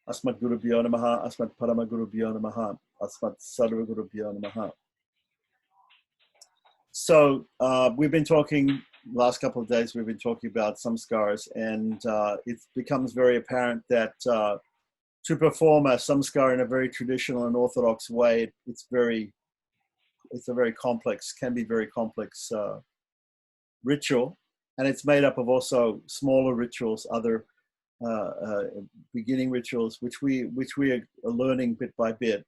Asmat Gurubhyo Namaha, Asmat Parama Gurubhyo Namaha, Asmat Sarva Gurubhyo Namaha. So we've been talking, last couple of days, we've been talking about samskaras, and it becomes very apparent that to perform a samskar in a very traditional and orthodox way, it's a very complex, can be very complex ritual, and it's made up of also smaller rituals, other beginning rituals, which we are learning bit by bit,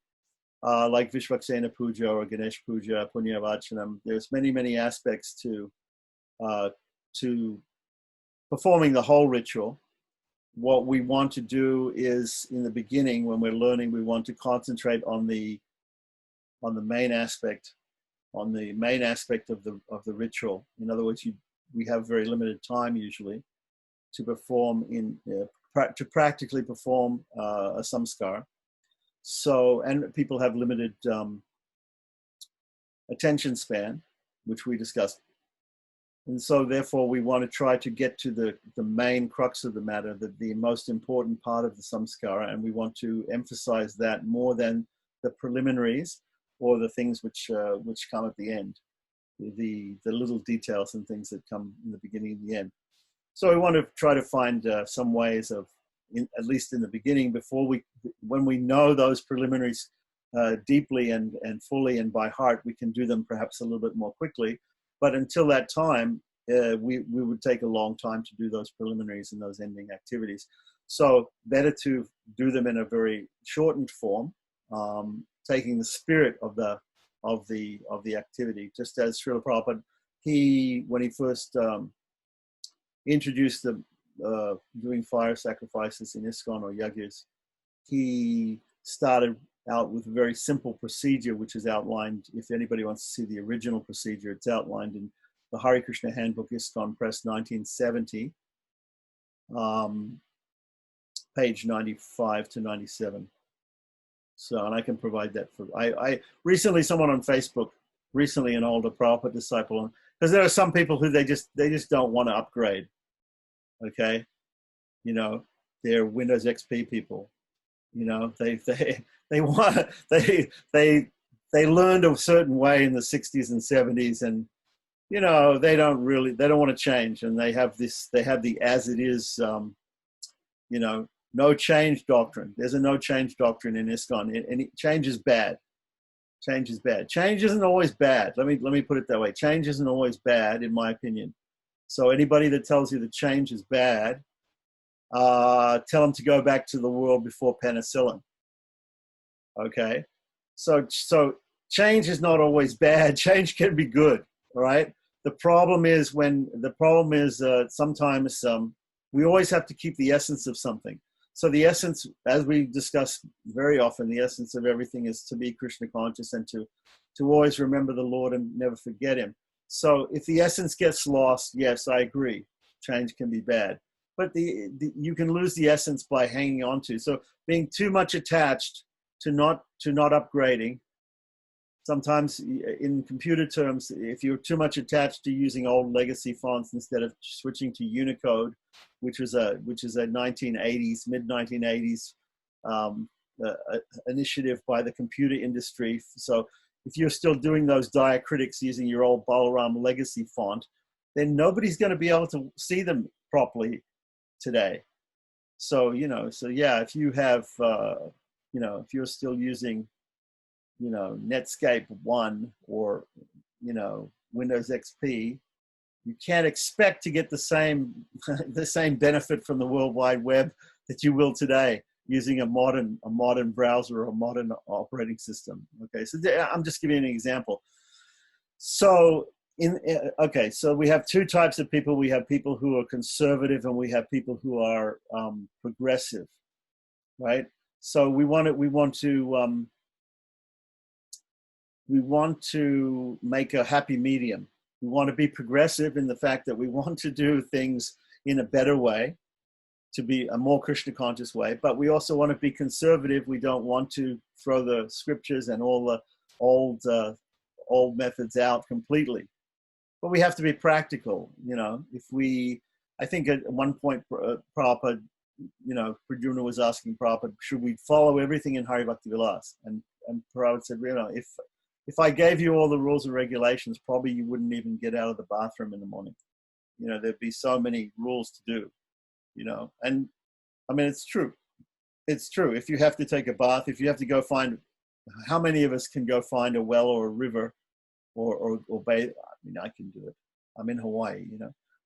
like Vishvaksena Puja or Ganesh Puja, Punya Vachanam. There's many aspects to performing the whole ritual. What we want to do is, in the beginning, when we're learning, we want to concentrate on the main aspect, of the ritual. In other words, we have very limited time usually to perform to practically perform a samskar. So, and people have limited attention span, which we discussed. And so therefore we want to try to get to the main crux of the matter, the most important part of the samskara, and we want to emphasize that more than the preliminaries or the things which come at the end, the little details and things that come in the beginning and the end. So we want to try to find some ways of, at least in the beginning, when we know those preliminaries deeply and fully and by heart, we can do them perhaps a little bit more quickly. But until that time, we would take a long time to do those preliminaries and those ending activities. So better to do them in a very shortened form, taking the spirit of the activity, just as Srila Prabhupada, when he first introduced the doing fire sacrifices in ISKCON or yajnas, he started out with a very simple procedure, which is outlined. If anybody wants to see the original procedure, it's outlined in the Hare Krishna Handbook, ISKCON Press, 1970, page 95 to 97. So, and I can provide that for, I recently, someone on Facebook, an older Prabhupada disciple, because there are some people who they just don't want to upgrade. Okay, they're Windows XP people. They learned a certain way in the 60s and 70s, and they don't want to change, and they have the as it is, no change doctrine. There's a no change doctrine in ISKCON, and change is bad. Change is bad. Change isn't always bad. Let me put it that way. Change isn't always bad, in my opinion. So anybody that tells you that change is bad, tell them to go back to the world before penicillin. Okay, so change is not always bad. Change can be good. All right. The problem is sometimes we always have to keep the essence of something. So the essence, as we discuss very often, the essence of everything is to be Krishna conscious and to always remember the Lord and never forget Him. So if the essence gets lost, yes, I agree, change can be bad. But you can lose the essence by hanging on to. So being too much attached to not upgrading. Sometimes in computer terms, if you're too much attached to using old legacy fonts instead of switching to Unicode, which is a 1980s, mid-1980s initiative by the computer industry. So if you're still doing those diacritics using your old Balaram legacy font, then nobody's going to be able to see them properly today. So, yeah, if you have, if you're still using, Netscape 1 or, Windows XP, you can't expect to get the same benefit from the World Wide Web that you will today using a modern browser or a modern operating system. Okay, so I'm just giving you an example. So so we have two types of people. We have people who are conservative, and we have people who are progressive, right? So we want to make a happy medium. We want to be progressive in the fact that we want to do things in a better way, to be a more Krishna conscious way, but we also want to be conservative. We don't want to throw the scriptures and all the old methods out completely. But we have to be practical, I think at one point Prabhupada Pradyumna was asking Prabhupada, should we follow everything in Hari Bhakti Vilas? And Prabhupada said, if I gave you all the rules and regulations, probably you wouldn't even get out of the bathroom in the morning. There'd be so many rules to do, and I mean, it's true. It's true. If you have to take a bath, if you have to go find, how many of us can go find a well or a river or bathe? I mean, I can do it. I'm in Hawaii,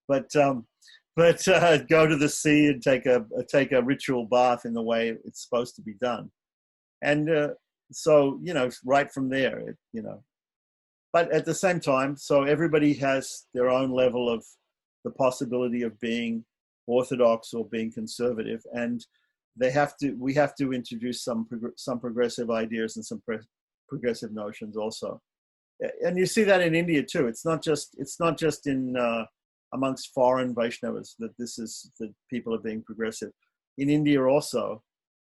but go to the sea and take a ritual bath in the way it's supposed to be done. And so, right from there, but at the same time, so everybody has their own level of the possibility of being orthodox or being conservative, and we have to introduce some progressive ideas and some progressive notions also. And you see that in India too. It's not just in amongst foreign Vaishnavas that people are being progressive. In India also,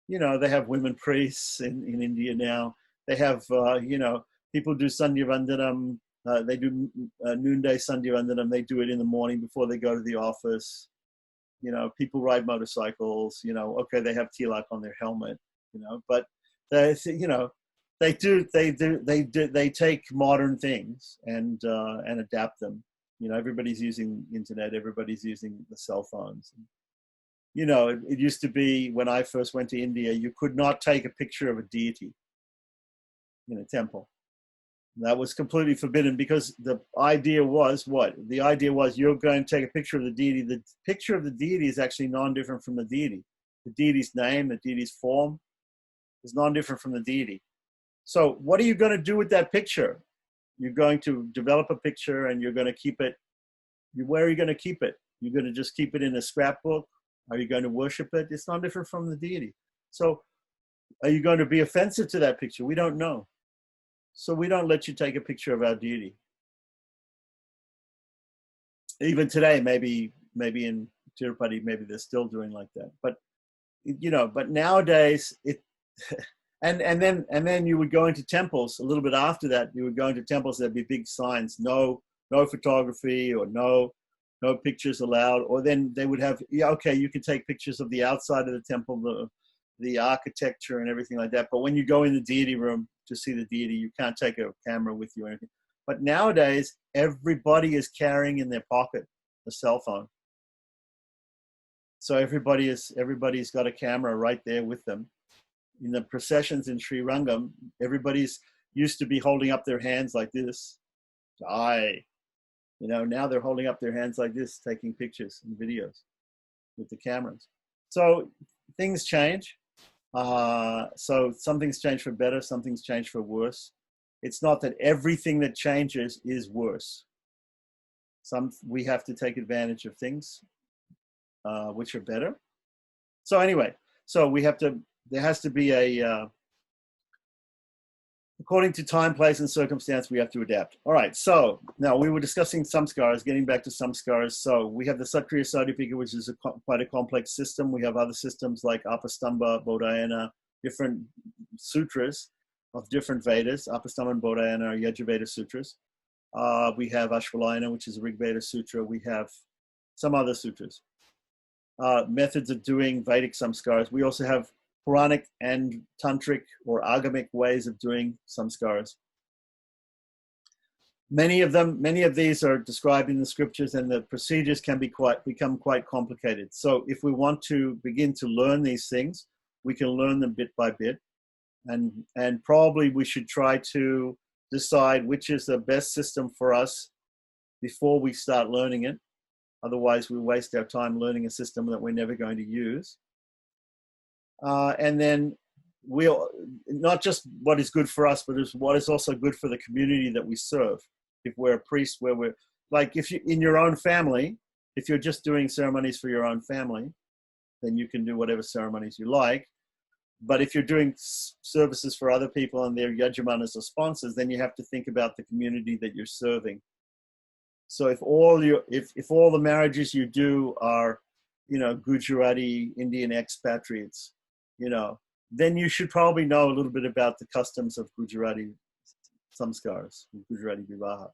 they have women priests in India now. They have people do Sandhya Vandanam. They do noonday Sandhya Vandanam. They do it in the morning before they go to the office. People ride motorcycles. Okay, they have tilak on their helmet. But they take modern things and adapt them. Everybody's using internet. Everybody's using the cell phones. It used to be when I first went to India, you could not take a picture of a deity in a temple. That was completely forbidden because the idea was what? The idea was you're going to take a picture of the deity. The picture of the deity is actually non-different from the deity. The deity's name, the deity's form is non-different from the deity. So what are you going to do with that picture? You're going to develop a picture and you're going to keep it. Where are you going to keep it? You're going to just keep it in a scrapbook? Are you going to worship it? It's not different from the deity. So are you going to be offensive to that picture? We don't know. So we don't let you take a picture of our deity. Even today, maybe in Tirupati, maybe they're still doing like that. But but nowadays and then you would go into temples a little bit after that. You would go into temples, there'd be big signs, no photography or no pictures allowed. Or then they would have, okay, you can take pictures of the outside of the temple, the architecture and everything like that. But when you go in the deity room to see the deity, you can't take a camera with you or anything. But nowadays, everybody is carrying in their pocket a cell phone. So everybody's got a camera right there with them. In the processions in Sri Rangam, everybody's used to be holding up their hands like this. Now they're holding up their hands like this, taking pictures and videos with the cameras. So things change. So something's changed for better, something's changed for worse. It's not that everything that changes is worse. We have to take advantage of things which are better. So anyway, there has to be according to time, place, and circumstance, we have to adapt. All right, so now we were discussing samskaras, getting back to samskaras. So we have the Satriya Sadhipika, which is quite a complex system. We have other systems like Apastamba, Bodhayana, different sutras of different Vedas. Apastamba and Bodhayana are Yajurveda sutras. We have Ashvalayana, which is a Rig Veda sutra. We have some other sutras. Methods of doing Vedic samskaras. We also have Puranic and Tantric or Agamic ways of doing samskaras. Many of these are described in the scriptures, and the procedures can become quite complicated. So if we want to begin to learn these things, we can learn them bit by bit. And probably we should try to decide which is the best system for us before we start learning it. Otherwise, we waste our time learning a system that we're never going to use. And then we'll not just what is good for us, but what is also good for the community that we serve. If we're a priest, where we're like, if you in your own family, if you're just doing ceremonies for your own family, then you can do whatever ceremonies you like. But if you're doing services for other people and they're yajamanas or sponsors, then you have to think about the community that you're serving. So if all the marriages you do are, Gujarati Indian expatriates, then you should probably know a little bit about the customs of Gujarati samskaras, Gujarati vivaha.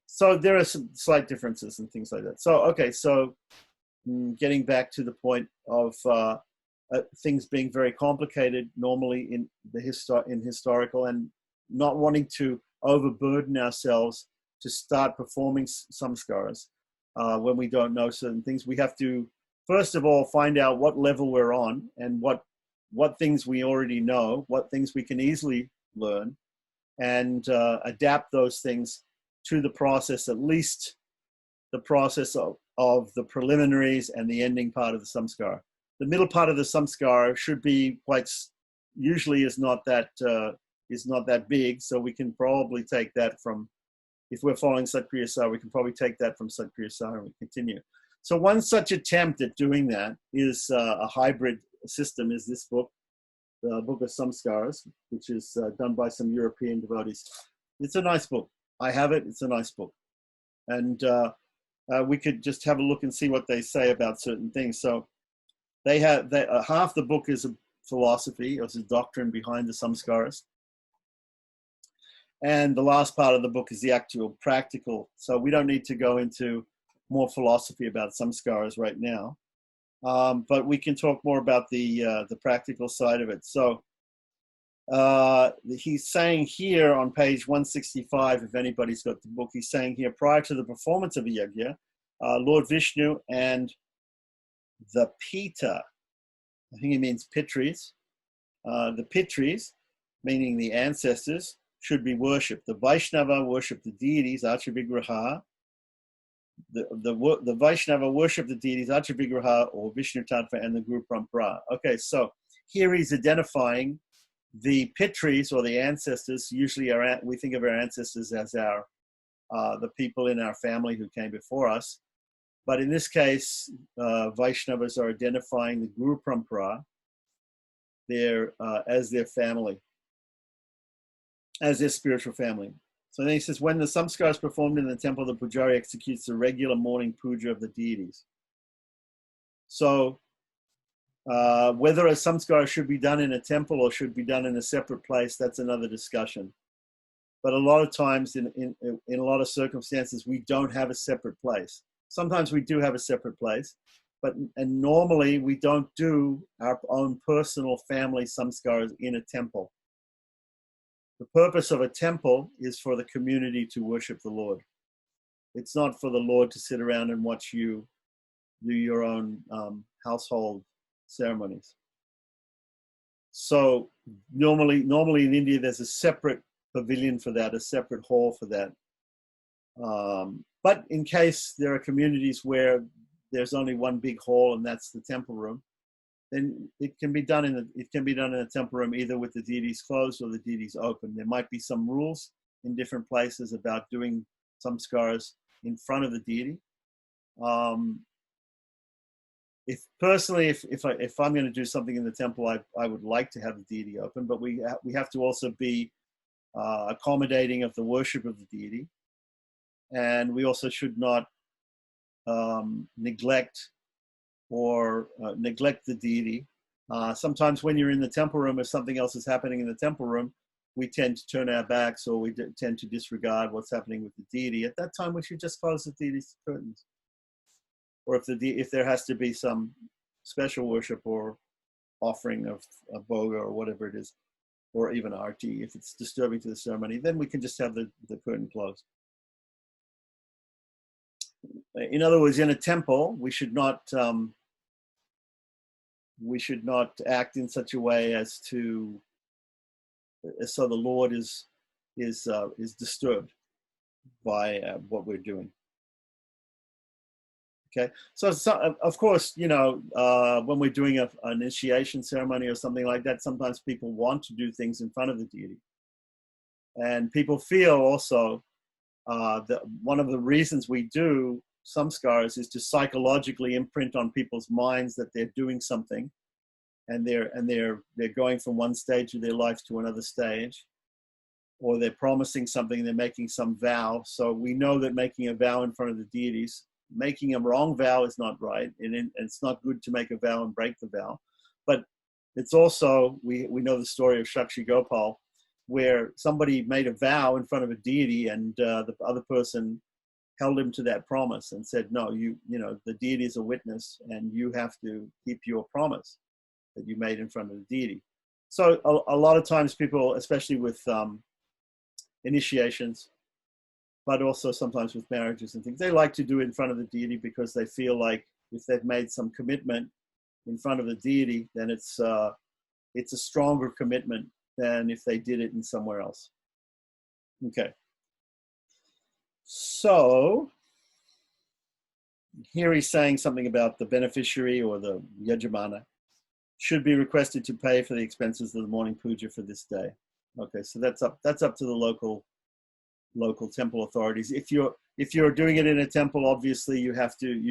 So there are some slight differences and things like that. So, okay, so getting back to the point of things being very complicated normally in the historical, and not wanting to overburden ourselves to start performing samskaras when we don't know certain things. We have to first of all find out what level we're on and what things we already know, what things we can easily learn, and adapt those things to the process, at least the process of the preliminaries and the ending part of the samskara. The middle part of the samskara should be usually is not that big, so we can probably take that from, if we're following Satkriya Sara, we can probably take that from Satkriya Sara and we continue. So one such attempt at doing that is a hybrid system, is this book, the Book of Samskaras, which is done by some European devotees. It's a nice book. I have it. It's a nice book. And we could just have a look and see what they say about certain things. So they have half the book is a philosophy, or is a doctrine behind the samskaras. And the last part of the book is the actual practical. So we don't need to go into more philosophy about samskaras right now. But we can talk more about the practical side of it. So he's saying here on page 165, if anybody's got the book, he's saying here, prior to the performance of a yajna, Lord Vishnu and the Pita, I think he means Pitris, the Pitris, meaning the ancestors, should be worshipped. The Vaishnava worship the deities, Archavigraha. The Vaishnava worship the deities, Archavigraha, or Vishnu Tattva, and the Guru Parampara. Okay, so here he's identifying the Pitris, or the ancestors. Usually we think of our ancestors as the people in our family who came before us. But in this case, Vaishnavas are identifying the Guru Parampara as their family, as their spiritual family. So then he says, when the samskara is performed in the temple, the pujari executes the regular morning puja of the deities. So whether a samskara should be done in a temple or should be done in a separate place, that's another discussion. But a lot of times, in a lot of circumstances, we don't have a separate place. Sometimes we do have a separate place, and normally we don't do our own personal family samskaras in a temple. The purpose of a temple is for the community to worship the Lord. It's not for the Lord to sit around and watch you do your own household ceremonies. So normally in India, there's a separate pavilion for that, a separate hall for that. But in case there are communities where there's only one big hall and that's the temple room, then it can be done in a temple room, either with the deities closed or the deities open. There might be some rules in different places about doing samskaras in front of the deity. If I'm going to do something in the temple, I would like to have the deity open, but we have to also be accommodating of the worship of the deity, and we also should not neglect the deity. Sometimes when you're in the temple room, if something else is happening in the temple room, we tend to turn our backs, or we tend to disregard what's happening with the deity. At that time, we should just close the deity's curtains. Or if there has to be some special worship or offering of a bhoga or whatever it is, or even arti, if it's disturbing to the ceremony, then we can just have the curtain closed. In other words, in a temple, we should not act in such a way as so the Lord is disturbed by what we're doing. Okay, so of course, when we're doing an initiation ceremony or something like that, sometimes people want to do things in front of the deity, and people feel also that one of the reasons we do samskaras is to psychologically imprint on people's minds that they're doing something, and they're going from one stage of their life to another stage, or they're promising something, they're making some vow. So we know that making a vow in front of the deities, making a wrong vow is not right, and it's not good to make a vow and break the vow. But it's also, we know the story of Shakshi Gopal, where somebody made a vow in front of a deity, and the other person held him to that promise and said, no, you know, the deity is a witness and you have to keep your promise that you made in front of the deity. So a lot of times people, especially with initiations, but also sometimes with marriages and things, they like to do it in front of the deity because they feel like if they've made some commitment in front of the deity, then it's a stronger commitment than if they did it in somewhere else. Okay. So here he's saying something about the beneficiary or the yajamana should be requested to pay for the expenses of the morning puja for this day. Okay, so that's up to the local temple authorities. If you're doing it in a temple, obviously you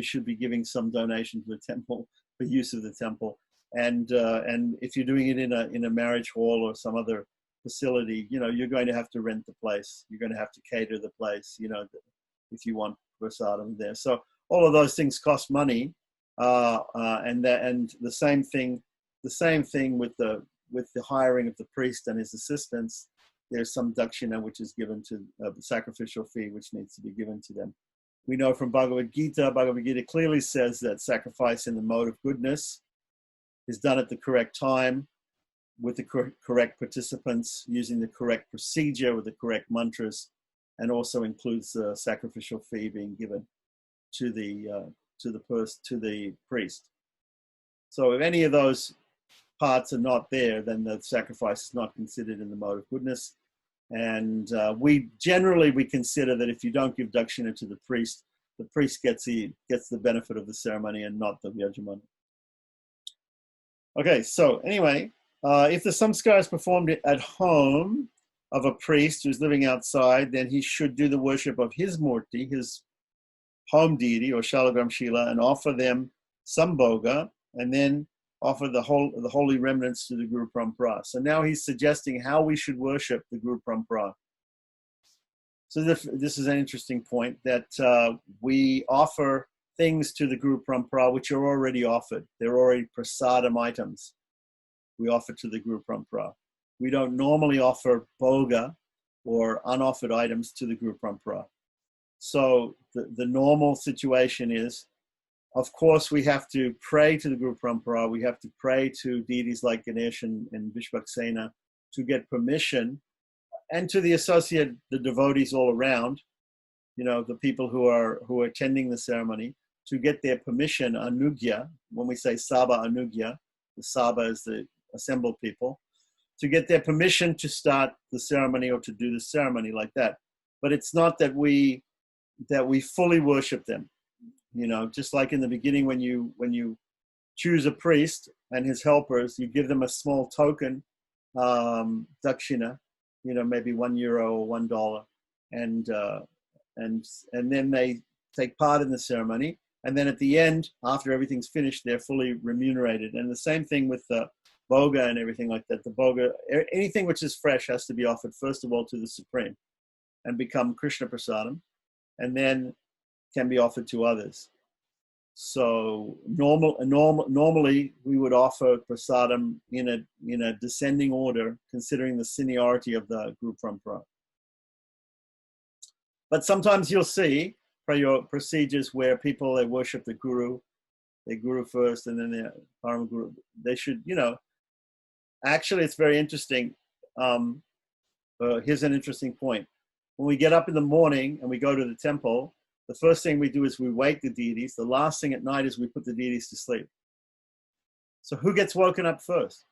should be giving some donation to the temple for use of the temple. And if you're doing it in a marriage hall or some other facility, you know, you're going to have to rent the place. You're going to have to cater the place, you know, if you want prasadam there. So all of those things cost money, and the same thing with the hiring of the priest and his assistants. There's some dakshina which is given to the sacrificial fee, which needs to be given to them. We know from Bhagavad Gita clearly says that sacrifice in the mode of goodness is done at the correct time, with the correct participants, using the correct procedure with the correct mantras, and also includes the sacrificial fee being given to the priest. So if any of those parts are not there, then the sacrifice is not considered in the mode of goodness. And we generally consider that if you don't give dakshina to the priest gets the benefit of the ceremony and not the yajamana. Okay, so anyway, if the samskara is performed at home of a priest who's living outside, then he should do the worship of his murti, his home deity or shalagram shila, and offer them some bhoga, and then offer the holy remnants to the Guru Parampara. So now he's suggesting how we should worship the Guru Parampara. So this is an interesting point, that we offer things to the Guru Parampara which are already offered. They're already prasadam items we offer to the Guru Parampara. We don't normally offer bhoga or unoffered items to the Guru Parampara. So the normal situation is, of course, we have to pray to the Guru Parampara. We have to pray to deities like Ganesh and Vishvaksena to get permission, and to the devotees all around, you know, the people who are attending the ceremony, to get their permission, anugya. When we say Saba anugya, the Saba is the assembled people, to get their permission to start the ceremony or to do the ceremony like that. But it's not that we fully worship them. You know, just like in the beginning, when you choose a priest and his helpers, you give them a small token, dakshina, you know, maybe €1 or $1, and then they take part in the ceremony, and then at the end, after everything's finished, they're fully remunerated. And the same thing with the bhoga and everything like that. The bhoga, anything which is fresh, has to be offered first of all to the Supreme, and become Krishna prasadam, and then can be offered to others. So normally we would offer prasadam in a descending order, considering the seniority of the Guru Parampara. But sometimes you'll see procedures where people, they worship the Guru, their Guru first, and then their Parama Guru. They should, you know, actually it's very interesting. Here's an interesting point. When we get up in the morning and we go to the temple, the first thing we do is we wake the deities. The last thing at night is we put the deities to sleep. So who gets woken up first?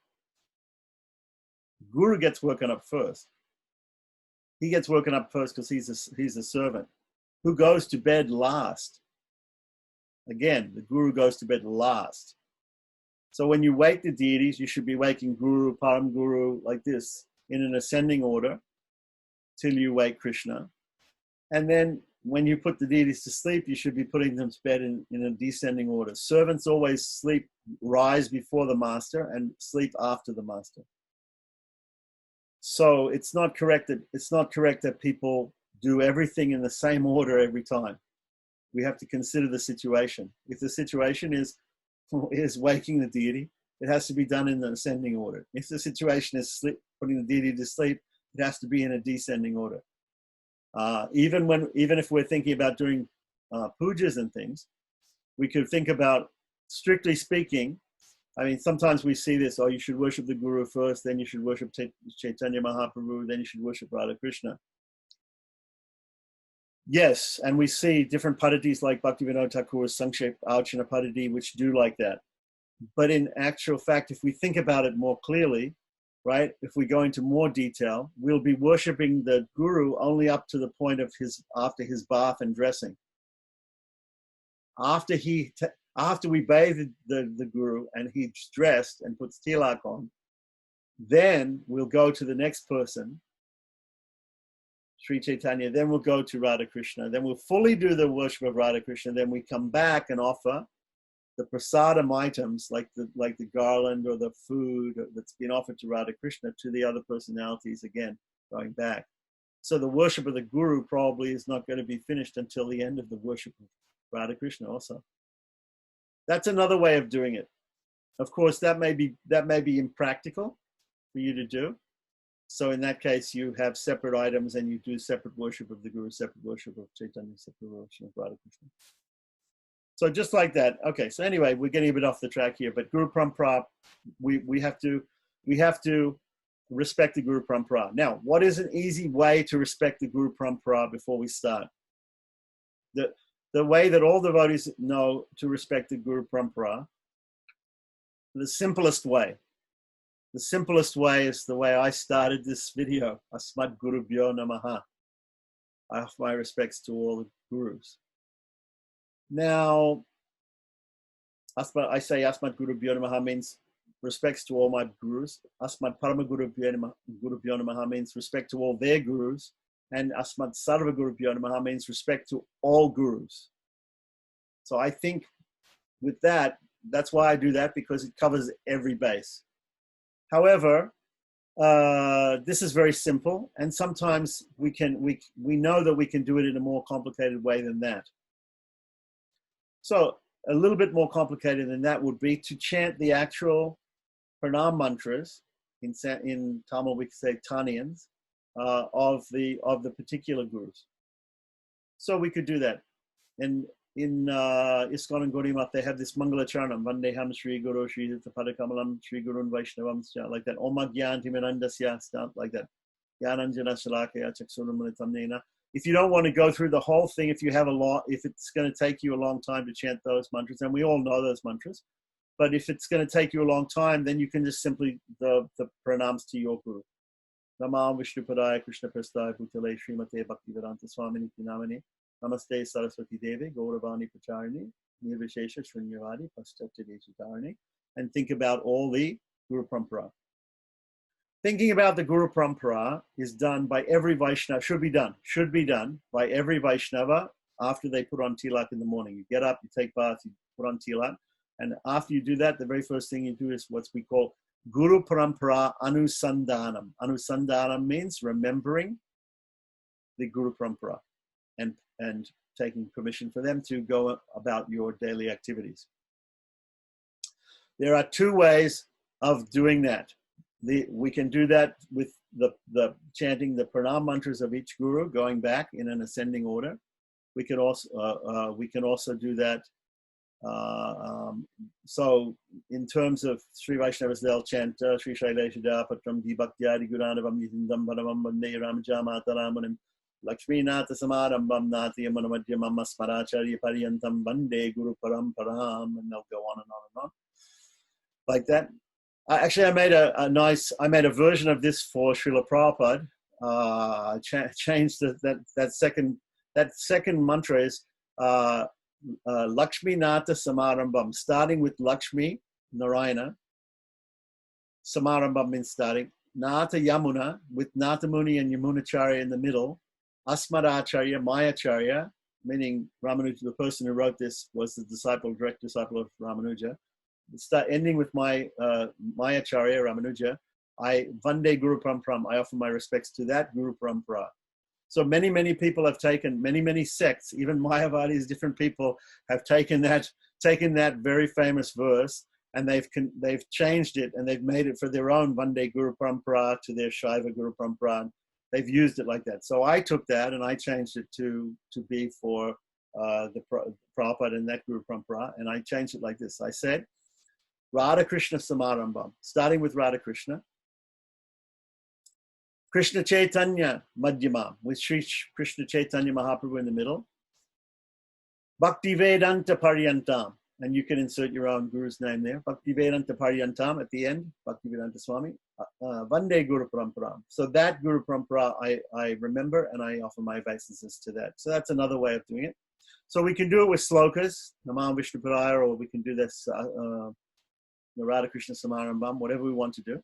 Guru gets woken up first. He gets woken up first because he's a servant. Who goes to bed last? Again, the Guru goes to bed last. So when you wake the deities, you should be waking Guru, Param Guru, like this, in an ascending order, till you wake Krishna. And then when you put the deities to sleep, you should be putting them to bed in a descending order. Servants always rise before the master and sleep after the master. So it's not correct that people do everything in the same order every time. We have to consider the situation. If the situation is waking the deity, it has to be done in the ascending order. If the situation is putting the deity to sleep, it has to be in a descending order. Even if we're thinking about doing pujas and things, we could think about, strictly speaking, I mean, sometimes we see this, oh, you should worship the Guru first, then you should worship Chaitanya Mahaprabhu, then you should worship Radha Krishna. Yes, and we see different padatis like Bhaktivinoda Thakur's Sankshep Archana Padati, which do like that. But in actual fact, if we think about it more clearly, right, if we go into more detail, we'll be worshipping the Guru only up to the point of after his bath and dressing. After we bathe the Guru and he's dressed and puts tilak on, then we'll go to the next person, Sri Chaitanya, then we'll go to Radha Krishna, then we'll fully do the worship of Radha Krishna, then we come back and offer the prasadam items like the garland or the food that's been offered to Radha Krishna to the other personalities again, going back. So the worship of the Guru probably is not going to be finished until the end of the worship of Radha Krishna also. That's another way of doing it. Of course, that may be impractical for you to do. So in that case, you have separate items and you do separate worship of the Guru, separate worship of Chaitanya, separate worship of Radha Krishna. So just like that. Okay, so anyway, we're getting a bit off the track here, but Guru Parampara, we have to respect the Guru Parampara. Now, what is an easy way to respect the Guru Parampara before we start? The way that all devotees know to respect the Guru Parampara, the simplest way is the way I started this video. Asmat Gurubhyo Namaha. I offer my respects to all the Gurus. Now, I say Asmat Gurubhyo Namaha means respects to all my Gurus. Asmat Parama Gurubhyo Namaha means respect to all their Gurus. And Asmat Sarva Gurubhyo Namaha means respect to all Gurus. So I think with that, that's why I do that, because it covers every base. However, this is very simple, and sometimes we know that we can do it in a more complicated way than that. So a little bit more complicated than that would be to chant the actual pranam mantras, in Tamil we say Taniyans, of the particular Gurus. So we could do that. And in ISKCON and Gaudiya Math, they have this Mangala Charanam, Vandeham Sri Guru, Sri Padakamalam, Sri Gurun Vaishnavam, like that. Om Agyanti Mirandasya, like that. Yananjana Shalakaya Chaksuramanitamnena. If you don't want to go through the whole thing, if it's going to take you a long time to chant those mantras, and we all know those mantras, but if it's going to take you a long time, then you can just simply the pranams to your Guru. Namam Vishnupadaya Krishna Prasthaya Bhutale Srimate Bhaktivedanta Swamini Tinamani. Namaste Saraswati Devi, Gauravani Pracharini, Nirvishesha Shunyavadi, Paschatya, and think about all the Guru Parampara. Thinking about the Guru Parampara is done by every Vaishnava, should be done by every Vaishnava after they put on tilak in the morning. You get up, you take bath, you put on tilak, and after you do that, the very first thing you do is what we call Guru Parampara Anusandanam. Anusandanam means remembering the Guru Parampara and taking permission for them to go about your daily activities. There are two ways of doing that. We can do that with the chanting the pranam mantras of each Guru, going back in an ascending order. We can also do that. So in terms of Sri Vaishnavas, they'll chant Sri Shaileshada Patram Dibhaktiyadi Guranavam Nitindam Bhanavam Vande Ramajamataram Lakshmi Nata Samarambam Nati Amanamadya Mama Smaracharya Pariyantam Vande Guru Paramparam, and they'll go on and on and on. Like that. Actually, I made a version of this for Srila Prabhupada. I changed that second mantra is Lakshmi Nata Samarambam, starting with Lakshmi Narayana. Samarambam means starting. Nata Yamuna, with Nata Muni and Yamunacharya in the middle. Asmadacharya, Mayacharya, meaning Ramanuja, the person who wrote this was the direct disciple of Ramanuja. Ending with my Mayacharya, Ramanuja, I Vande Guru Paramparam, I offer my respects to that Guru Parampara. So many people have taken, many sects, even Mayavadis, different people have taken that very famous verse, and they've changed it and they've made it for their own Vande Guru Parampara to their Shaiva Guru Parampara. they've used it like that. So I took that and I changed it to be for the Prabhupada and that Guru Parampara, and I changed it like this. I said, Radha Krishna Samarambham, starting with Radha Krishna. Krishna Chaitanya Madhyamam, with Sri Krishna Chaitanya Mahaprabhu in the middle. Bhakti Vedanta Paryantam, and you can insert your own guru's name there. Bhakti Vedanta Paryantam at the end, Bhakti Vedanta Swami. Vande Guru Paramparam. So that Guru Parampara I remember, and I offer my obeisances to that. So that's another way of doing it. So we can do it with slokas, Namam Vishnu Padaya, or we can do this Radha Krishna Samarambham, whatever we want to do.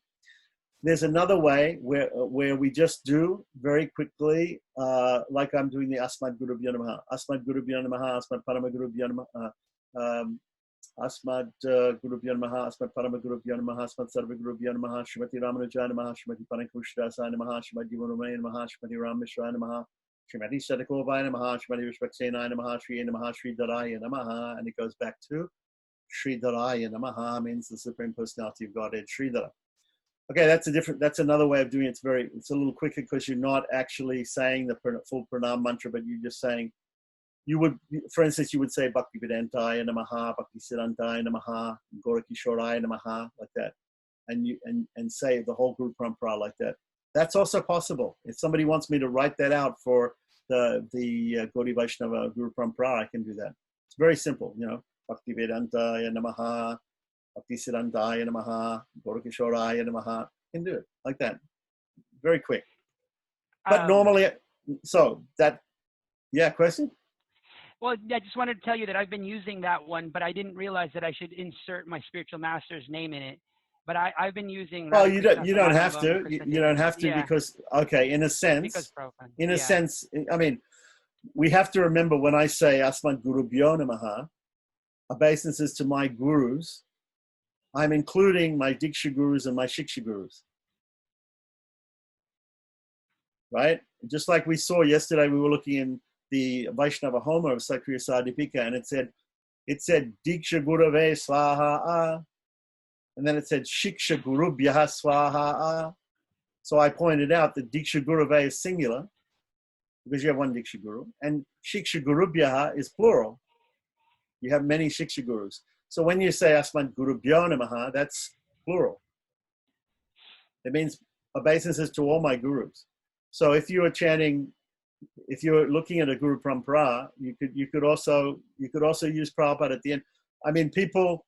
There's another way where we just do very quickly, like I'm doing the Asmad Guru Namaha, Asmad Guru Namaha, Asmad Parama Guru Namaha, Asmad Guru Namaha, Asmad Parama Guru Namaha, Asmad Sarva Guru Namaha, Shrimati Ramanuja Namaha, Shrimati Parankushadasa Namaha, Shrimati Gururamaya Namaha, Shrimati Ramishra Namaha, Shrimati Sadakovaya Namaha, Shrimati Vishwaksena Namaha, Shri Namaha, Shri Dharaya Namaha, and it goes back to Shri Dharaya Namaha, means the Supreme Personality of Godhead, Shri Dhara. Okay, that's another way of doing it. It's a little quicker because you're not actually saying the full pranam mantra, but you're just saying, for instance, you would say Bhakti Vedantaya Namaha, Bhakti Siddhantaya Namaha, Gorakishoraya Namaha, like that. And say the whole Guru Parampara like that. That's also possible. If somebody wants me to write that out for the Gaudiya Vaishnava Guru Parampara, I can do that. It's very simple, Bhakti Vedantaya Namaha, Bhakti Siddhantaya Namaha, Gorakishoraya Namaha. You can do it like that. Very quick. But normally, so that, question? Well, I just wanted to tell you that I've been using that one, but I didn't realize that I should insert my spiritual master's name in it. But I've been using. Well, you don't have to. You don't have to because, in a sense, I mean, we have to remember when I say Asmad Gurubhyo Namaha, obeisances to my gurus, I'm including my Diksha gurus and my Shiksha gurus. Right? Just like we saw yesterday, we were looking in the Vaishnava Homa of Sakriya Sadipika, and it said Diksha Gurave Swaha, and then it said Shiksha Gurubhyaha Swaha. So I pointed out that Diksha Gurave is singular, because you have one Diksha Guru, and Shiksha Gurubhyaha is plural. You have many Shiksha gurus. So when you say Asmad Gurubhyo Namaha, that's plural. It means obeisances to all my gurus. So if you are looking at a Guru Parampara, you could also use Prabhupada at the end. I mean, people,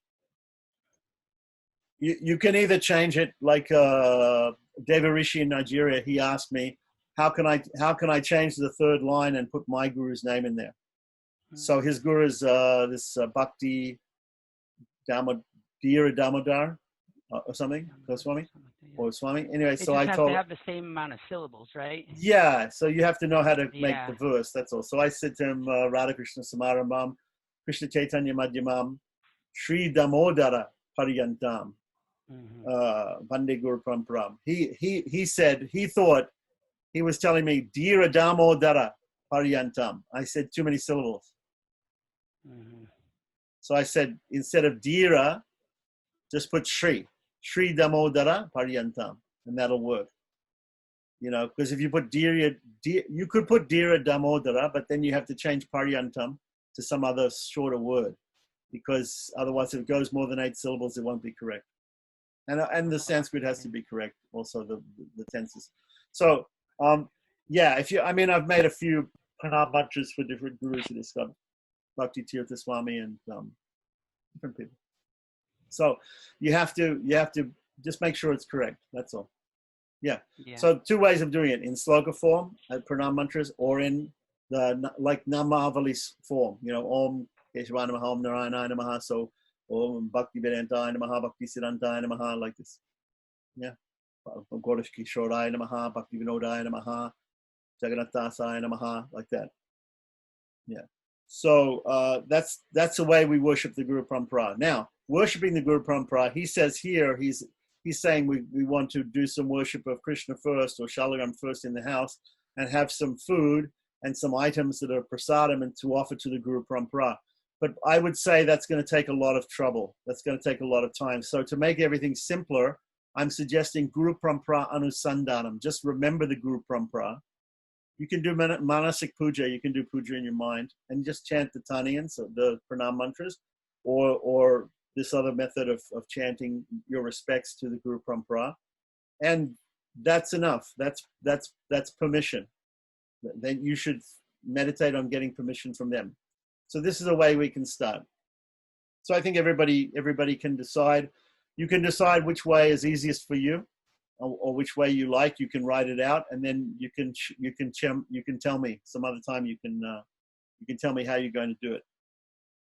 you can either change it like Deva Rishi in Nigeria. He asked me, how can I change the third line and put my guru's name in there? So his guru is this Bhakti Dhamodara Damodar or something, Goswami or Swami. Anyway, so I told. It has to have the same amount of syllables, right? Yeah, so you have to know how to make the verse. That's all. So I said to him, Radha Krishna Samarambham, Krishna Chaitanya Madhyamam, Sri Damodara Paryantam, Vande Guru Paramparam. He said he thought he was telling me Dhira Damodara Paryantam. I said too many syllables. So I said, instead of Dhira, just put Sri Damodara Paryantam, and that'll work. Because if you put Dhira, you could put Dhira Damodara, but then you have to change Paryantam to some other shorter word, because otherwise if it goes more than 8 syllables, it won't be correct. And the Sanskrit has to be correct, also the tenses. So, I've made a few pranam mantras for different gurus in this club. Bhakti Tirtha Swami and different people. So you have to just make sure it's correct. That's all. Yeah. So 2 ways of doing it: in sloka form, pranam mantras, or in the like Namavali form. Om Keshava Namaha, Om Narayana Namaha. So Om Bhakti Vedantaya Namaha, Bhakti Siddhantaya Namaha, like this. Yeah. Gorakishoraya Namaha, Bhakti Vinodaya Namaha, Jagannatthasaya Namaha, like that. Yeah. So that's the way we worship the Guru Parampara. Now, worshiping the Guru Parampara, he says here, he's saying we want to do some worship of Krishna first, or Shalagam first in the house, and have some food and some items that are prasadam and to offer to the Guru Parampara. But I would say that's going to take a lot of trouble. That's going to take a lot of time. So to make everything simpler, I'm suggesting Guru Parampara Anusandanam. Just remember the Guru Parampara. You can do manasic puja, you can do puja in your mind, and just chant the Taniyans, so the pranam mantras, or this other method of chanting your respects to the Guru Parampara. And that's enough. That's permission. Then you should meditate on getting permission from them. So this is a way we can start. So I think everybody can decide. You can decide which way is easiest for you, or which way you like. You can write it out, and then you can tell me some other time. You can tell me how you're going to do it.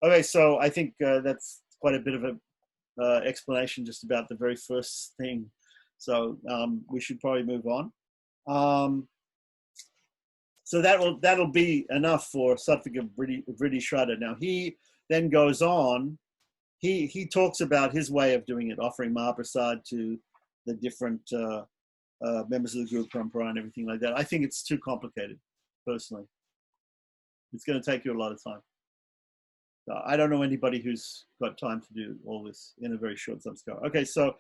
Okay, so I think that's quite a bit of a explanation just about the very first thing. So we should probably move on. So that'll be enough for Sattviga Vriddhi Shraddha. Now he then goes on. He talks about his way of doing it, offering Mahaprasad to the different members of the Guru Parampara and everything like that. I think it's too complicated, personally. It's going to take you a lot of time. I don't know anybody who's got time to do all this in a very short samskara. Okay, so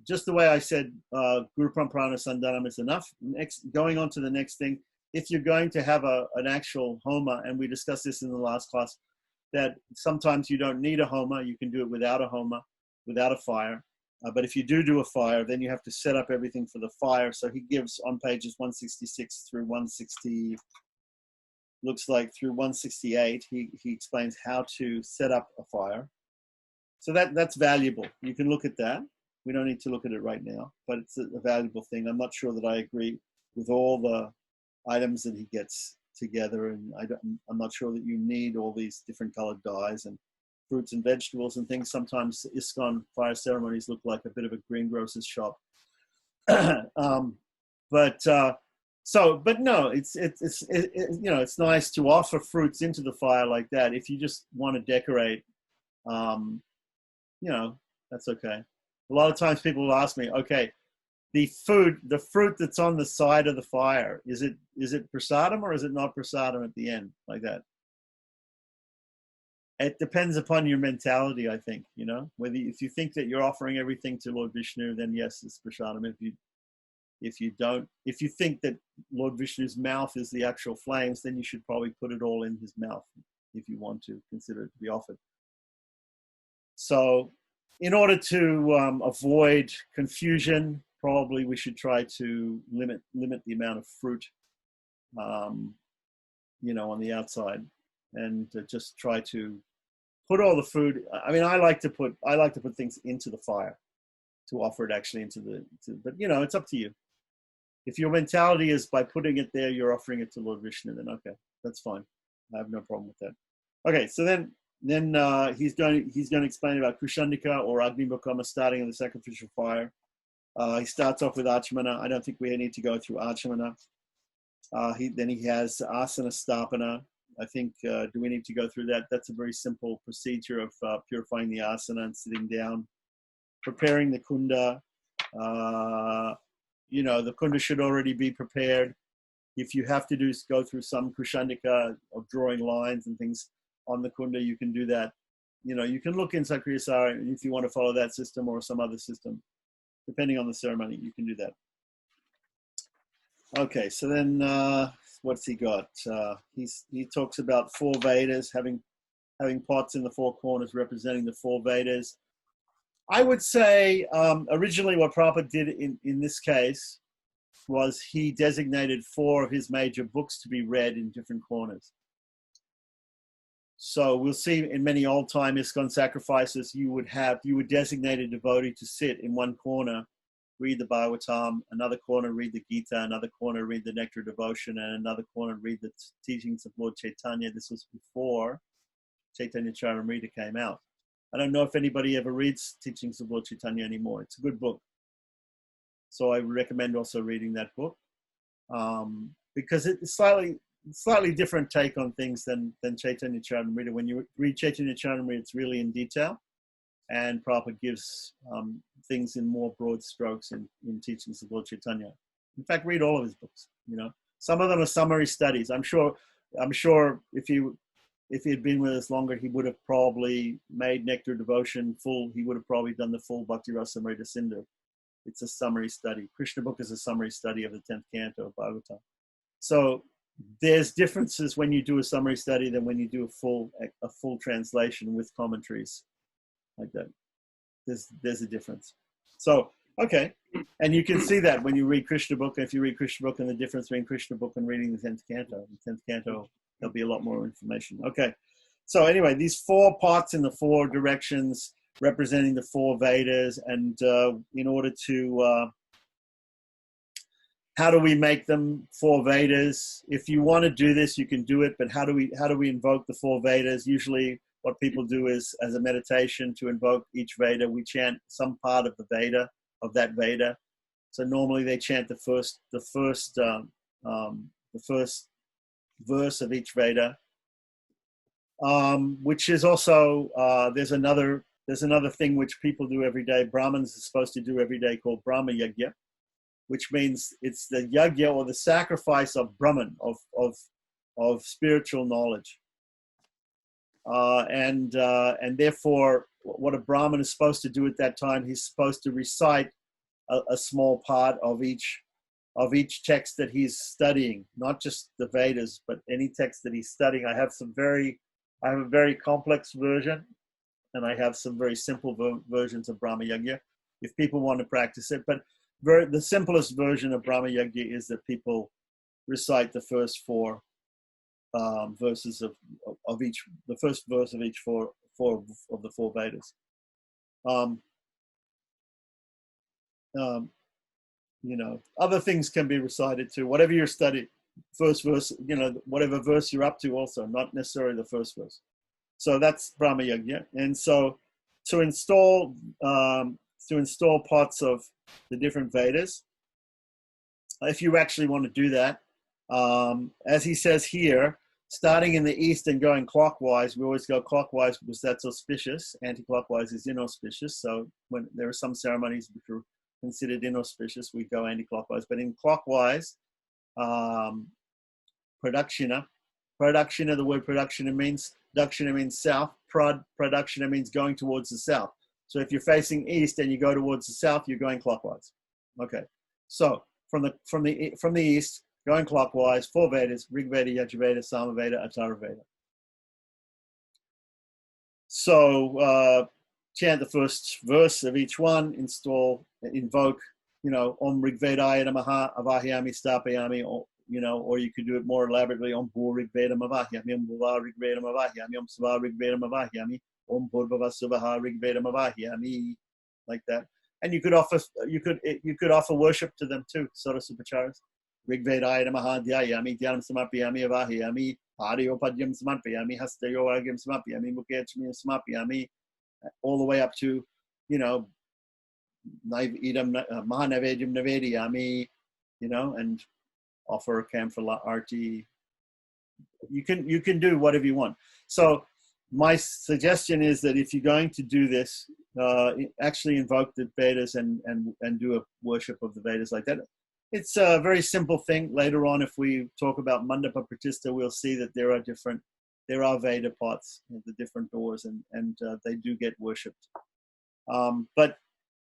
just the way I said, Guru Parampara Sandanam is enough. Going on to the next thing, if you're going to have an actual homa, and we discussed this in the last class, that sometimes you don't need a homa, you can do it without a homa, without a fire. But if you do a fire, then you have to set up everything for the fire. So he gives on pages 166 through 160, looks like through 168, he explains how to set up a fire. So that's valuable. You can look at that. We don't need to look at it right now, but it's a valuable thing. I'm not sure that I agree with all the items that he gets together, and I'm not sure that you need all these different colored dyes and fruits and vegetables and things. Sometimes ISKCON fire ceremonies look like a bit of a greengrocer's shop. But no, it's you know, it's nice to offer fruits into the fire like that. If you just want to decorate, you know, that's okay. A lot of times people will ask me, okay, the fruit that's on the side of the fire, is it prasadam or is it not prasadam at the end, like that? It depends upon your mentality, I think, you know. If you think that you're offering everything to Lord Vishnu, then yes, it's prasadam. If you think that Lord Vishnu's mouth is the actual flames, then you should probably put it all in his mouth if you want to consider it to be offered. So in order to avoid confusion, probably we should try to limit the amount of fruit, you know, on the outside, and just try to put all the food. I mean, I like to put things into the fire to offer it actually but you know, it's up to you. If your mentality is by putting it there, you're offering it to Lord Vishnu, then okay, that's fine. I have no problem with that. Okay, so then he's going to explain about Kushandika or Agnimukama, starting on the sacrificial fire. He starts off with Achmana. I don't think we need to go through Achmana. Then he has Asana Stapana. I think, do we need to go through that? That's a very simple procedure of purifying the asana and sitting down. Preparing the kunda. You know, the kunda should already be prepared. If you have to go through some Kushandika of drawing lines and things on the kunda, you can do that. You know, you can look in Sakriyasara if you want to follow that system or some other system. Depending on the ceremony, you can do that. Okay, so then what's he got? He talks about 4 Vedas, having pots in the 4 corners representing the 4 Vedas. I would say originally what Prabhupada did in this case was he designated 4 of his major books to be read in different corners. So we'll see in many old-time ISKCON sacrifices, you would designate a devotee to sit in one corner, read the Bhagavatam, another corner read the Gita, another corner read the Nectar of Devotion, and another corner read the teachings of Lord Chaitanya. This was before Chaitanya Charitamrita came out. I don't know if anybody ever reads Teachings of Lord Chaitanya anymore. It's a good book. So I recommend also reading that book because it's slightly different take on things than Chaitanya Charitamrita. When you read Chaitanya Charitamrita, it's really in detail, and Prabhupada gives things in more broad strokes in Teachings of Lord Chaitanya. In fact, read all of his books. You know, some of them are summary studies. I'm sure if he had been with us longer, he would have probably made Nectar Devotion full. He would have probably done the full Bhakti Rasamrita Sindhu. it's a summary study. Krishna book is a summary study of the 10th canto of Bhagavatam. So there's differences when you do a summary study than when you do a full translation with commentaries like that. There's a difference. So, okay. And you can see that when you read Krishna book, if you read Krishna book and the difference between Krishna book and reading the 10th canto. The 10th canto, there'll be a lot more information. Okay. So anyway, these 4 parts in the 4 directions representing the 4 Vedas, and in order to, how do we make them 4 Vedas? If you want to do this, you can do it, but how do we invoke the 4 Vedas? Usually what people do is, as a meditation to invoke each Veda, we chant some part of the Veda, of that Veda. So normally they chant the first verse of each Veda, which is also, there's another thing which people do every day, Brahmins are supposed to do every day, called Brahma Yajna, which means it's the yajna or the sacrifice of Brahman, of spiritual knowledge. And therefore, what a Brahmin is supposed to do at that time, he's supposed to recite a small part of each text that he's studying, not just the Vedas, but any text that he's studying. I have a very complex version, and I have some very simple versions of Brahma Yajna, if people want to practice it. But the simplest version of Brahma Yajna is that people recite the first 4 verses of each, the first verse of each four of the 4 Vedas. You know, other things can be recited too. Whatever you're studying, first verse, you know, whatever verse you're up to, also not necessarily the first verse. So that's Brahma Yajna. And so to install parts of the different Vedas, if you actually want to do that, as he says here, starting in the east and going clockwise, we always go clockwise because that's auspicious. Anti-clockwise is inauspicious. So when there are some ceremonies which are considered inauspicious, we go anti-clockwise. But in clockwise, pradakshina, the word pradakshina means south. Pradakshina means going towards the south. So if you're facing east and you go towards the south, you're going clockwise. Okay. So from the east, going clockwise, 4 Vedas: Rig Veda, Yajurveda, Samaveda, Atharvaveda. So chant the first verse of each one, invoke, you know, Om Rig Vedaya Namaha Avahyami Stapayami, or, you know, or you could do it more elaborately, Om Bhur Rig Vedam Avahyami, Om Bhava Rig Vedam Avahyami, Om Sava Rig Vedam Avahyami, Om Bhurvava Suvaha Rig Vedam Avahyami, like that. And you could offer worship to them too, Sarasvacharas. Rig Vedaya Namaha Dhyayami, Dhyanam Samapyami Avahyami, Hariyo Padyam Samapyami, Hastayo Agyam Samapyami, Mukhyachmi Samapyami, all the way up to, you know, Mahanavedyam Navedyami, you know, and offer a Kamphara Arti. You can do whatever you want. So my suggestion is that if you're going to do this, actually invoke the Vedas and do a worship of the Vedas like that. It's a very simple thing. Later on, if we talk about Mandapa Pratishta, we'll see that there are Veda pots at the different doors, and they do get worshipped. But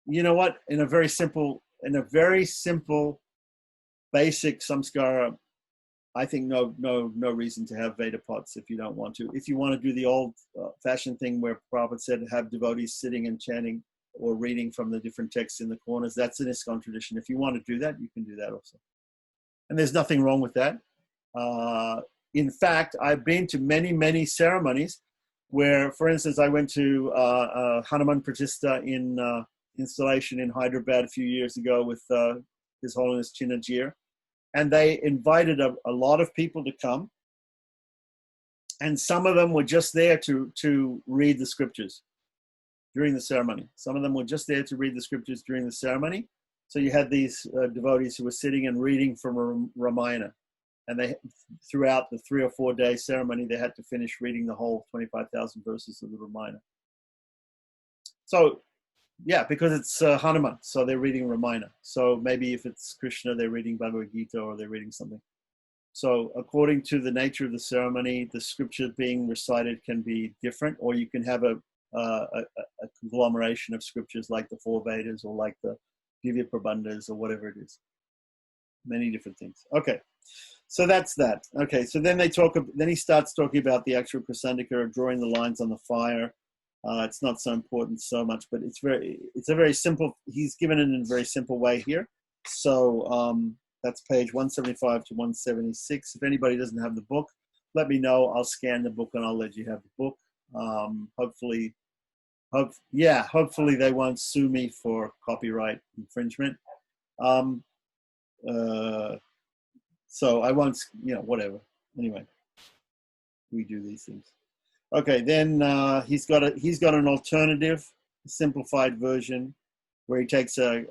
you know what? In a very simple, basic samskara, I think no reason to have Veda pots if you don't want to. If you want to do the old-fashioned thing where Prabhupada said have devotees sitting and chanting or reading from the different texts in the corners, that's an ISKCON tradition. If you want to do that, you can do that also. And there's nothing wrong with that. In fact, I've been to many ceremonies where, for instance, I went to Hanuman Pratishta in installation in Hyderabad a few years ago with His Holiness Chinnajir. And they invited a lot of people to come. And some of them were just there to read the scriptures during the ceremony. Some of them were just there to read the scriptures during the ceremony. So you had these devotees who were sitting and reading from Ramayana. And they, throughout the 3 or 4 day ceremony, they had to finish reading the whole 25,000 verses of the Ramayana. So, yeah, because it's Hanuman, so they're reading Ramayana. So maybe if it's Krishna, they're reading Bhagavad Gita or they're reading something. So according to the nature of the ceremony, the scripture being recited can be different, or you can have a conglomeration of scriptures like the 4 Vedas or like the Divya Prabandhas or whatever it is. Many different things. Okay, so that's that. Okay, so then then he starts talking about the actual Prasandika, drawing the lines on the fire. It's not so important so much, but it's a very simple, he's given it in a very simple way here. So that's page 175 to 176. If anybody doesn't have the book, let me know. I'll scan the book and I'll let you have the book. Hopefully they won't sue me for copyright infringement. So I won't, whatever. Anyway, we do these things. Okay, then he's got an alternative, simplified version where he takes a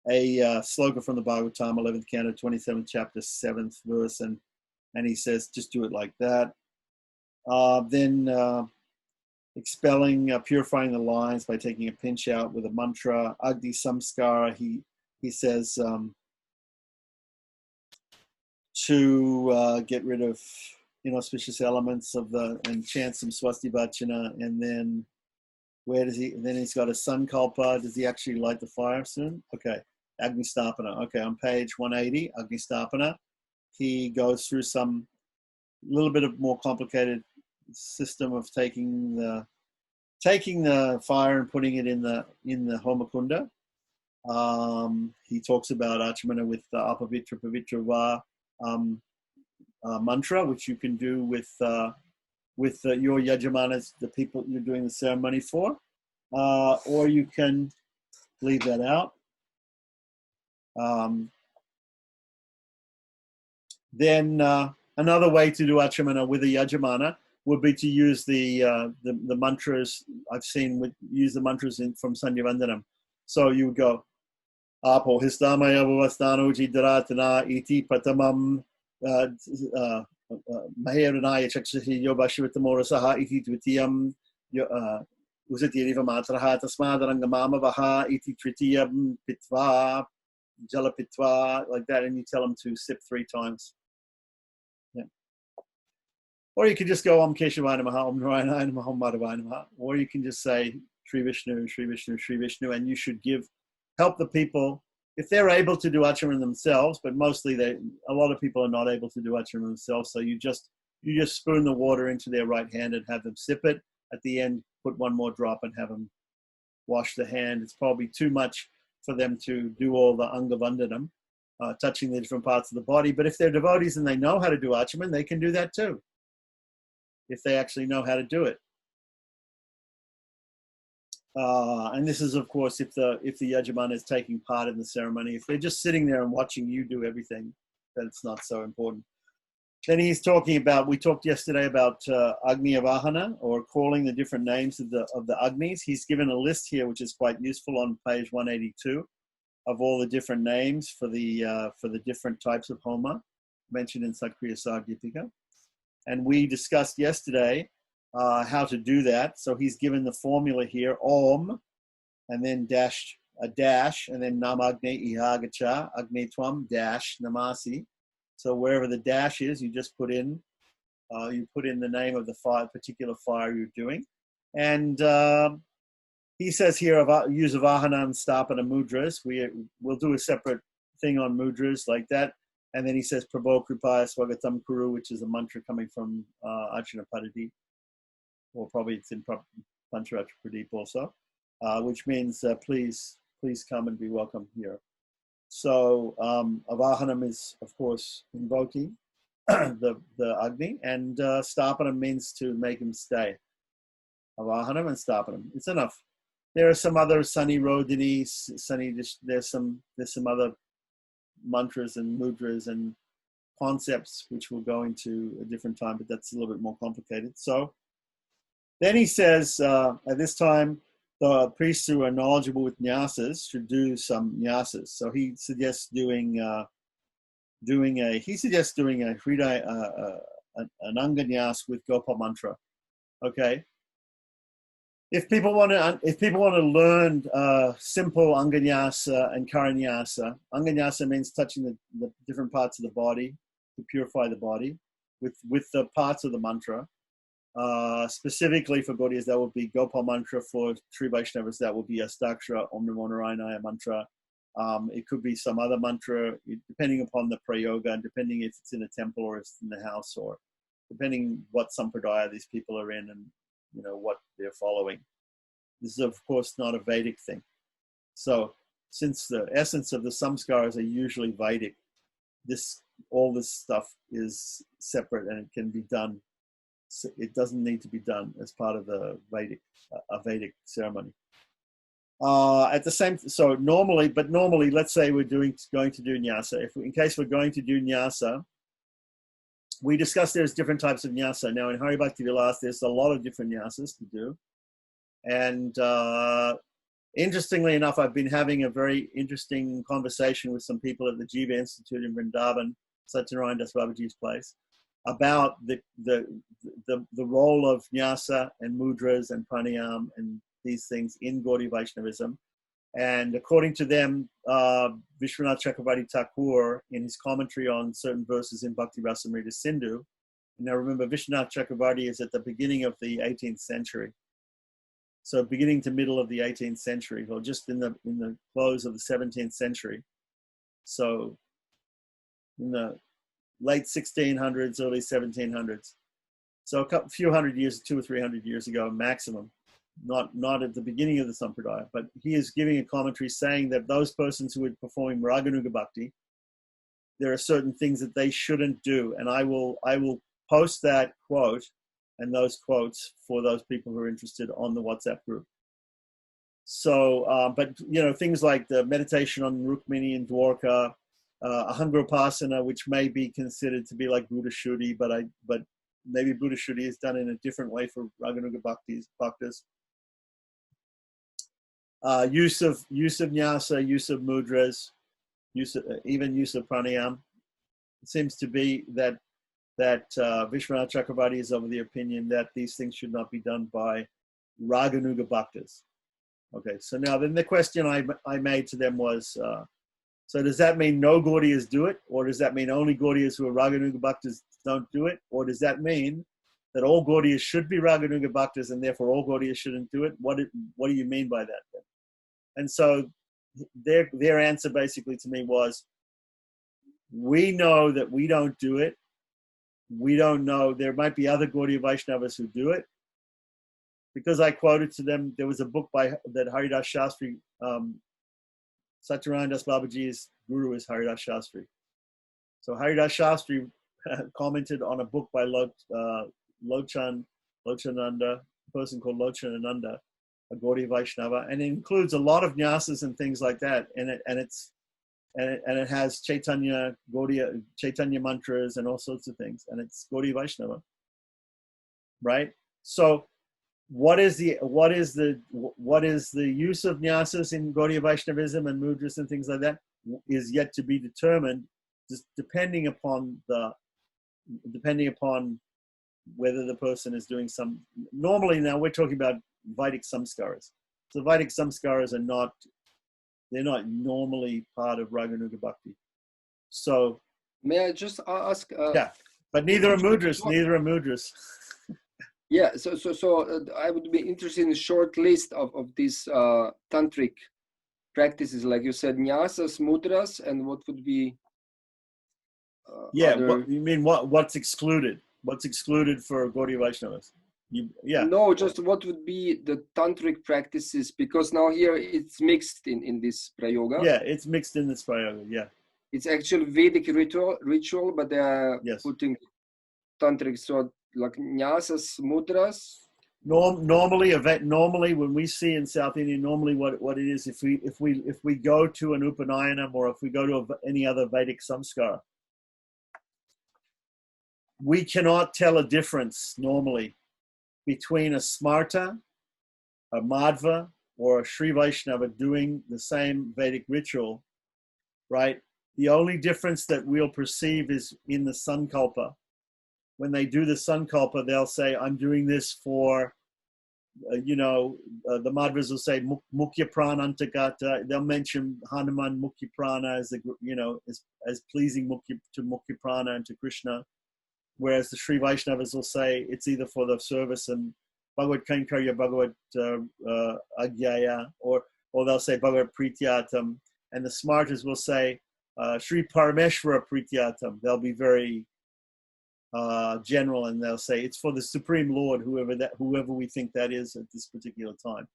sloka from the Bhagavatam, 11th canto, 27th chapter, 7th verse, and he says, just do it like that. Then purifying the lines by taking a pinch out with a mantra, Agni Samskara, he says to get rid of inauspicious elements and chant some Swasti Vachana, and then he's got a Sankalpa. Does he actually light the fire soon? Okay, Agni Stapana. Okay, on page 180, Agni Stapana, he goes through some little bit of more complicated system of taking the fire and putting it in the Homakunda. He talks about Achamana with the Apavitra Pavitra Va mantra, which you can do with your yajamanas, the people you're doing the ceremony for, or you can leave that out. Then another way to do Achamana with a yajamana would be to use the mantras I've seen use the mantras from Sanyavandanam. So you would go Apo Histamaya Vavastano Jidratana Iti Patamam Maheranaya Chakshahi Yobashivatamola Saha Iti Tvitiyam Usati Riva Matraha Tasmadaranga Vaha Iti Tritiyam Pitva Jala Pitva, like that, and you tell them to sip 3 times. Yeah. Or you could just go Om Keshavaya Namaha, Om Narayana Namaha, Om Madhavaya Namaha. Or you can just say Shri Vishnu, Shri Vishnu, Shri Vishnu, and you should help the people if they're able to do Acharan themselves, but mostly a lot of people are not able to do Acharan themselves, so you just spoon the water into their right hand and have them sip it. At the end, put 1 more drop and have them wash the hand. It's probably too much for them to do all the Angavandanam, touching the different parts of the body. But if they're devotees and they know how to do Achaman, they can do that too, if they actually know how to do it. And this is, of course, if the yajamana is taking part in the ceremony. If they're just sitting there and watching you do everything, then it's not so important. Then he's talking about, we talked yesterday about Agni Avahana, or calling the different names of the Agnis. He's given a list here, which is quite useful on page 182, of all the different names for the different types of Homa mentioned in Sakriya Sargipika. And we discussed yesterday how to do that. So he's given the formula here, Om, and then a dash, and then Namagne Ihagacha, Agni Twam, dash, Namasi. So wherever the dash is, you just put in the name of the particular fire you're doing. And he says here, use of Ahana and Stapana mudras. We'll do a separate thing on mudras like that. And then he says, Prabho Kripaya Swagatam Kuru, which is a mantra coming from Arjuna Padadeep, or probably it's in Pancharatra Pradeep also, which means please come and be welcome here. So Avahanam is, of course, invoking the Agni, and Stapanam means to make him stay. Avahanam and Stapanam. It's enough. There are some other Sunny Rodini, there's some other mantras and mudras and concepts which we'll go into a different time, but that's a little bit more complicated. So then he says, at this time, the priests who are knowledgeable with nyasas should do some nyasas. So he suggests doing a hridaya, an anganyas with Gopal mantra. Okay. If people want to learn simple anganyasa and karanyasa, anganyasa means touching the different parts of the body to purify the body with the parts of the mantra. Specifically for Gaudiyas, that would be Gopal mantra. For Sri Vaishnavas, that would be Astakshara Om Namo Narayanaya mantra. It could be some other mantra, depending upon the prayoga, and depending if it's in a temple or if it's in the house, or depending what sampradaya these people are in and what they're following. This is, of course, not a Vedic thing. So, since the essence of the samskaras are usually Vedic, all this stuff is separate, and it can be done. It doesn't need to be done as part of the Vedic ceremony. Normally, let's say we're going to do nyasa. In case we're going to do nyasa, we discussed there's different types of nyasa. Now in Hari Bhakti Vilas, there's a lot of different nyasas to do, and interestingly enough, I've been having a very interesting conversation with some people at the Jiva Institute in Vrindavan, Satyanarayana Das Babaji's place, about the role of nyasa and mudras and pranayam and these things in Gaudiya Vaishnavism. And according to them, Vishwanath Chakravarti Thakur, in his commentary on certain verses in Bhakti Rasamrita Sindhu, now remember, Vishwanath Chakravarti is at the beginning of the 18th century. So beginning to middle of the 18th century, or just in the close of the 17th century. So in the late 1600s, early 1700s. So a few hundred years, 200 or 300 years ago maximum, not at the beginning of the Sampradaya, but he is giving a commentary saying that those persons who are performing Raganuga Bhakti, there are certain things that they shouldn't do. And I will post that quote and those quotes for those people who are interested on the WhatsApp group. So, but things like the meditation on Rukmini and Dwarka, Ahangarupasana, which may be considered to be like Buddha Shuddhi, but maybe Buddha Shuddhi is done in a different way for Raganuga Bhaktas. Use of nyasa, use of mudras, even use of pranayam. It seems to be that Vishwanath Chakravarti is of the opinion that these things should not be done by Raganuga Bhaktas. Okay, so now then the question I made to them was, so does that mean no Gaudiyas do it? Or does that mean only Gaudiyas who are Raganuga Bhaktas don't do it? Or does that mean that all Gaudiyas should be Raganuga Bhaktas and therefore all Gaudiyas shouldn't do it? What do you mean by that then? And so their answer basically to me was, we know that we don't do it. We don't know. There might be other Gaudiya Vaishnavas who do it. Because I quoted to them, there was a book that Haridas Shastri, Satyanarayana Das Babaji's guru is Haridas Shastri. So Haridas Shastri commented on a book by Lochananda, a person called Lochananda, a Gaudiya Vaishnava, and it includes a lot of nyasas and things like that, and it has Chaitanya mantras and all sorts of things, and it's Gaudiya Vaishnava, right? So what is the use of nyasas in Gaudiya Vaishnavism and mudras and things like that is yet to be determined, just depending upon whether the person is doing some. Normally, now we're talking about Vedic samskaras. So Vedic samskaras they're not normally part of Raganuga Bhakti. So may I just ask? Yeah, but neither are mudras. Yeah, so I would be interested in a short list of these tantric practices, like you said, nyasas, mudras, and what would be What you mean? What's excluded? What's excluded for Gaudiya Vaishnavas? No, just what would be the tantric practices, because now here it's mixed in this prayoga. Yeah, it's mixed in this prayoga. Yeah, it's actually Vedic ritual, but they are putting tantric, so like nyasas, mudras. Normally, when we see in South India, normally what it is, if we go to an Upanayanam or if we go to any other Vedic samskara, we cannot tell a difference normally between a Smarta, a Madhva, or a Sri Vaishnava doing the same Vedic ritual, right? The only difference that we'll perceive is in the Sankalpa. When they do the Sankalpa, they'll say, I'm doing this for, the Madhvas will say, Mukhya Prana Antagata. They'll mention Hanuman Mukhya Prana as pleasing to Mukhya Prana and to Krishna. whereas the Sri Vaishnavas will say it's either for the service and Bhagavad Kankarya, Bhagavad Agyaya, or they'll say Bhagavad Prityatam, and the Smartas will say Sri Parameshvara Prityatam. They'll be very general, and they'll say it's for the Supreme Lord, whoever we think that is at this particular time.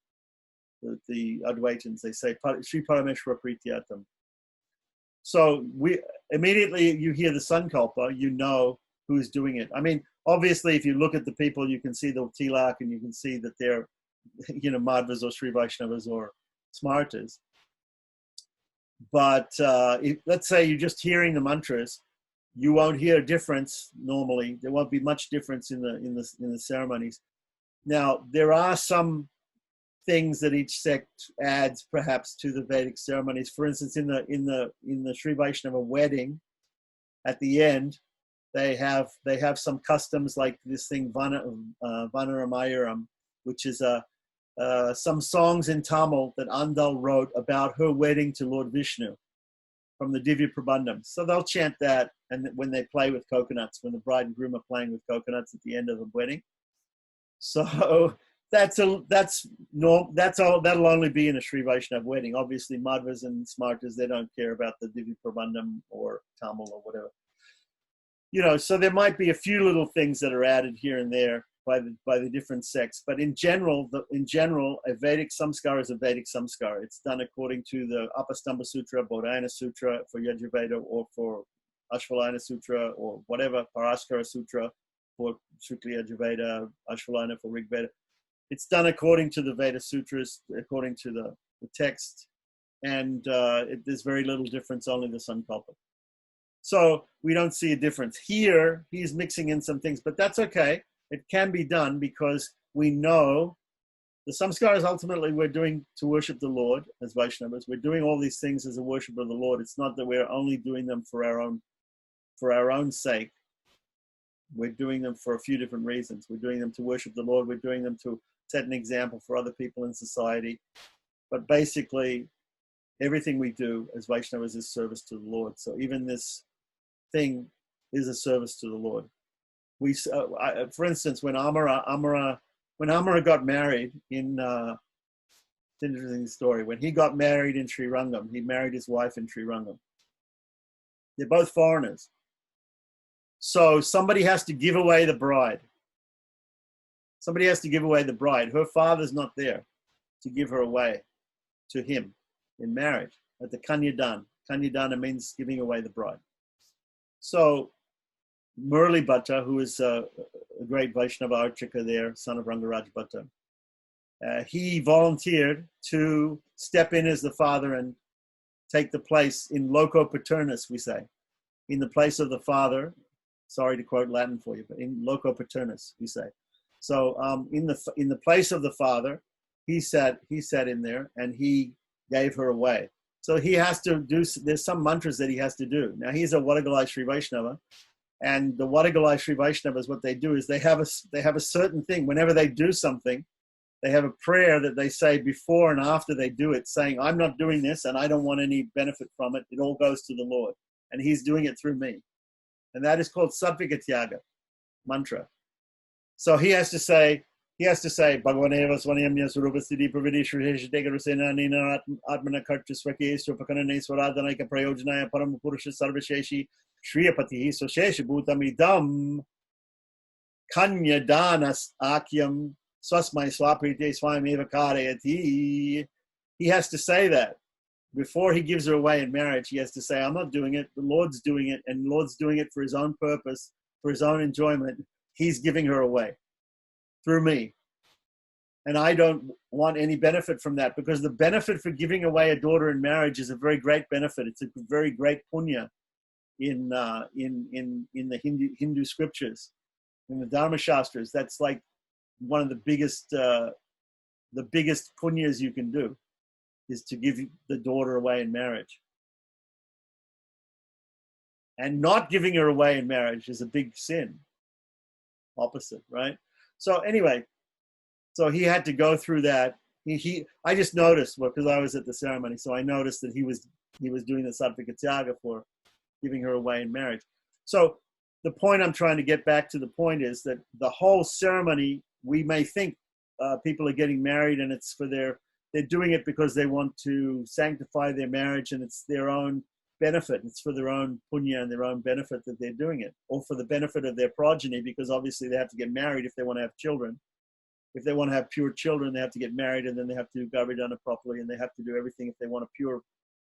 The Advaitins, they say Sri Parameshvara Prityatam. So immediately you hear the Sankalpa, you know who's doing it. I mean, obviously, if you look at the people, you can see the tilak, and you can see that they're, Madhvas or Sri Vaishnavas or Smartas. But let's say you're just hearing the mantras, you won't hear a difference normally. There won't be much difference in the ceremonies. Now, there are some things that each sect adds perhaps to the Vedic ceremonies. For instance, in the Sri Vaishnava wedding, at the end, they have some customs like this thing Vanaramayaram, which is some songs in Tamil that Andal wrote about her wedding to Lord Vishnu from the Divya Prabandham. So they'll chant that, and when they play with coconuts, when the bride and groom are playing with coconuts at the end of the wedding. So that'll only be in a Sri Vaishnava wedding. Obviously, Madhvas and Smartas, they don't care about the Divya Prabandham or Tamil or whatever. So there might be a few little things that are added here and there by the different sects, but in general, a Vedic samskara is a Vedic samskara. It's done according to the Apastamba Sutra, Bodhayana Sutra for Yajurveda, or for Ashvalayana Sutra, or whatever, Paraskara Sutra for Shukla Yajurveda, Ashvalayana for Rigveda. It's done according to the Veda Sutras, according to the text, and there's very little difference, only the Sankalpa. So we don't see a difference. Here, he's mixing in some things, but that's okay. It can be done because we know the samskaras ultimately we're doing to worship the Lord as Vaishnavas. We're doing all these things as a worship of the Lord. It's not that we're only doing them for our own sake. We're doing them for a few different reasons. We're doing them to worship the Lord. We're doing them to set an example for other people in society. But basically, everything we do as Vaishnavas is service to the Lord. So even this thing is a service to the Lord. For instance, when Amara got married in, it's an interesting story. When he got married in Sri Rangam, he married his wife in Sri Rangam. They're both foreigners. So somebody has to give away the bride. Somebody has to give away the bride. Her father's not there to give her away to him in marriage at the Kanyadan. Kanyadana means giving away the bride. So Murli Bhatta, who is a great Vaishnava Archaka there, son of Rangaraj Bhatta, he volunteered to step in as the father and take the place in loco paternus, we say, in the place of the father. Sorry to quote Latin for you, but in loco paternus, we say. So in the place of the father, he sat in there and he gave her away. So he has to do, there's some mantras that he has to do. Now he's a Vadagalai Sri Vaishnava, and the Vadagalai Sri Vaishnavas, what they do is they have a certain thing. Whenever they do something, they have a prayer that they say before and after they do it, saying, I'm not doing this and I don't want any benefit from it. It all goes to the Lord, and he's doing it through me. And that is called Sattvika Tyaga mantra. So he has to say, Bhagavaneva Svanayamya Surupasthiti Pravidishvisheshiteka Rasena Nina Atmana Karcha Swakeshu Pakanane Swaradanaika Prayojanaya Paramapurusha Sarvasheshi Shriyapati Sosheshi Bhutamidam Kanyadanas Akyam Swasmai Swaprite Swameva Karayati. He has to say that. Before he gives her away in marriage, he has to say, I'm not doing it, the Lord's doing it, and the Lord's doing it for his own purpose, for his own enjoyment. He's giving her away through me. And I don't want any benefit from that, because the benefit for giving away a daughter in marriage is a very great benefit. It's a very great punya in the Hindu scriptures, in the Dharma Shastras. That's like one of the biggest punyas you can do, is to give the daughter away in marriage. And not giving her away in marriage is a big sin. Opposite, right? So anyway, so he had to go through that. I just noticed, well, because I was at the ceremony, so I noticed that he was doing the Sattvika Tyaga for giving her away in marriage. So the point I'm trying to get back to the point is that the whole ceremony, we may think people are getting married and it's for they're doing it because they want to sanctify their marriage and it's their own benefit. It's for their own punya and their own benefit that they're doing it, or for the benefit of their progeny, because obviously they have to get married if they want to have children. If they want to have pure children, they have to get married, and then they have to do Garbhadana properly, and they have to do everything if they want a pure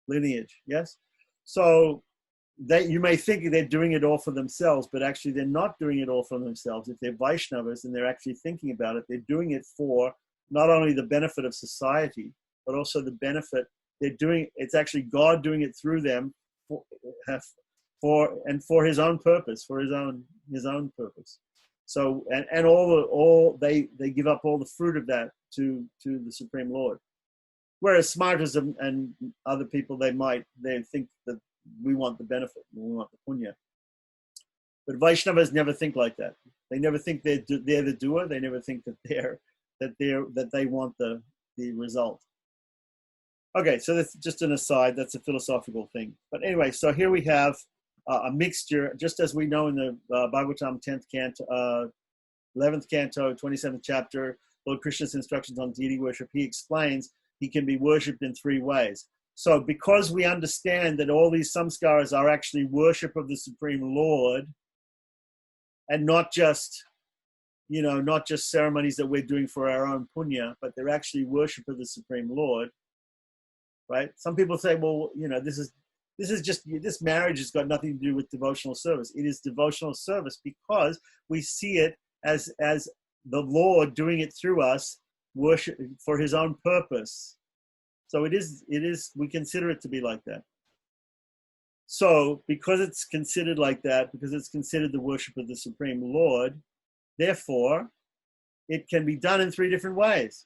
lineage. Yes? So you may think they're doing it all for themselves, but actually they're not doing it all for themselves. If they're Vaishnavas and they're actually thinking about it, they're doing it for not only the benefit of society, but also the benefit it's actually God doing it through them for his own purpose, for his own purpose. So and all they give up all the fruit of that to the Supreme Lord. Whereas smarters and other people, they think that we want the benefit, we want the punya. But Vaishnavas never think like that. They never think they're the doer. They never think that they want the result. Okay, so that's just an aside. That's a philosophical thing. But anyway, so here we have a mixture, just as we know in the Bhagavatam 10th canto, 11th canto, 27th chapter, Lord Krishna's instructions on deity worship. He explains he can be worshipped in 3 ways. So because we understand that all these samskaras are actually worship of the Supreme Lord, and not just ceremonies that we're doing for our own punya, but they're actually worship of the Supreme Lord, right? Some people say, well, this marriage has got nothing to do with devotional service. It is devotional service because we see it as the Lord doing it through us, worship for his own purpose. So it is, we consider it to be like that. So because it's considered like that, because it's considered the worship of the Supreme Lord, therefore, it can be done in 3 different ways.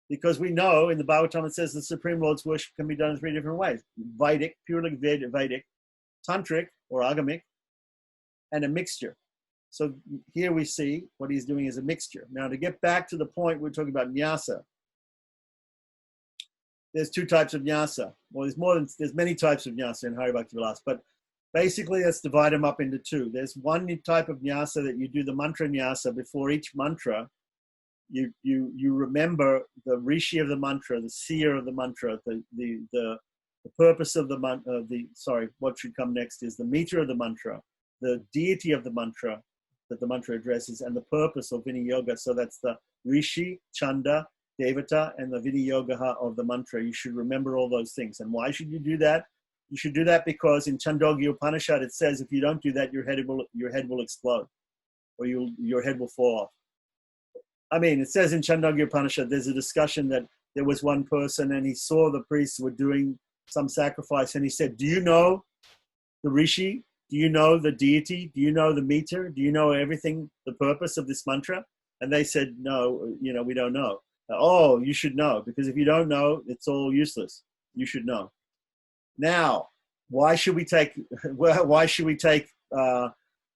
Because we know in the Bhagavatam it says the Supreme Lord's worship can be done in 3 different ways. Vedic, purely Vedic, Tantric or Agamic, and a mixture. So here we see what he's doing is a mixture. Now to get back to the point, we're talking about nyasa. There's 2 types of nyasa. Well, there's many types of nyasa in Hari Bhakti Vilas, but basically let's divide them up into 2. There's one type of nyasa that you do the mantra nyasa before each mantra. You remember the rishi of the mantra, the seer of the mantra, the purpose of the mantra. What should come next is the meter of the mantra, the deity of the mantra that the mantra addresses, and the purpose of Viniyoga. So that's the rishi, chanda, devata, and the Viniyoga of the mantra. You should remember all those things. And why should you do that? You should do that because in Chandogya Upanishad it says if you don't do that, your head will explode, or your head will fall off. I mean, it says in Chandogya Upanishad, there's a discussion that there was one person and he saw the priests were doing some sacrifice and he said, do you know the rishi? Do you know the deity? Do you know the meter? Do you know everything, the purpose of this mantra? And they said, no, we don't know. Oh, you should know, because if you don't know, it's all useless. You should know. Now, why should we take this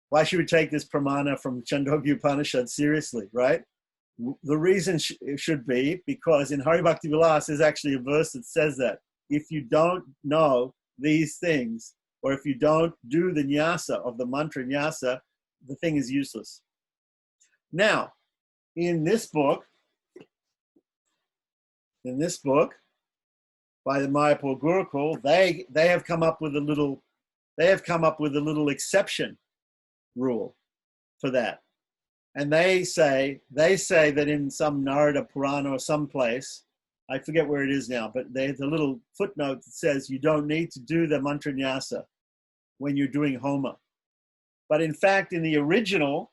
pramana from Chandogya Upanishad seriously, right? The reason should be because in Hari Bhakti Vilas there's actually a verse that says that if you don't know these things, or if you don't do the nyasa of the mantra nyasa, the thing is useless. Now, in this book by the Mayapur Gurukul, they have come up with a little exception rule for that. And they say that in some Narada Purana or some place, I forget where it is now, but there's a little footnote that says you don't need to do the mantra nyasa when you're doing homa. But in fact, in the original,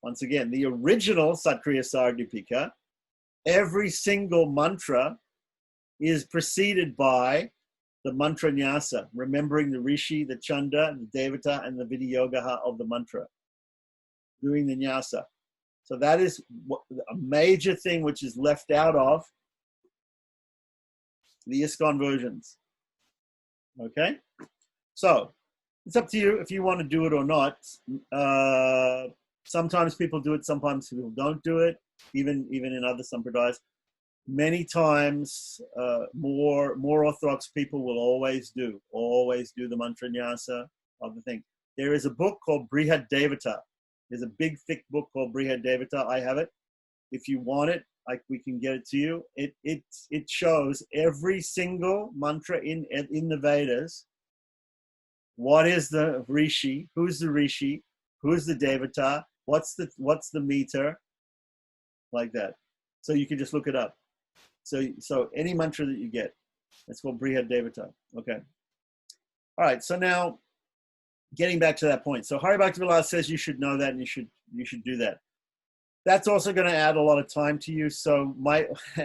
once again, the original Satriya Sardipika, every single mantra is preceded by the mantra nyasa, remembering the rishi, the chanda, the devata, and the Viniyoga of the mantra, doing the nyasa. So that is a major thing which is left out of the ISKCON versions. Okay? So it's up to you if you want to do it or not. Sometimes people do it, sometimes people don't do it, even in other sampradayas. Many times, more orthodox people will always do the mantra nyasa. of the thing. There is a book called Brihad Devata. There's a big, thick book called Brihad Devata. I have it. If you want it, we can get it to you. It shows every single mantra in the Vedas. What is the rishi? Who's the rishi? Who's the devata? What's the meter? Like that. So you can just look it up. So any mantra that you get, that's called Brihad Devata. Okay. All right. So now, getting back to that point. So Hari Bhaktivilas says you should know that, and you should do that. That's also going to add a lot of time to you. So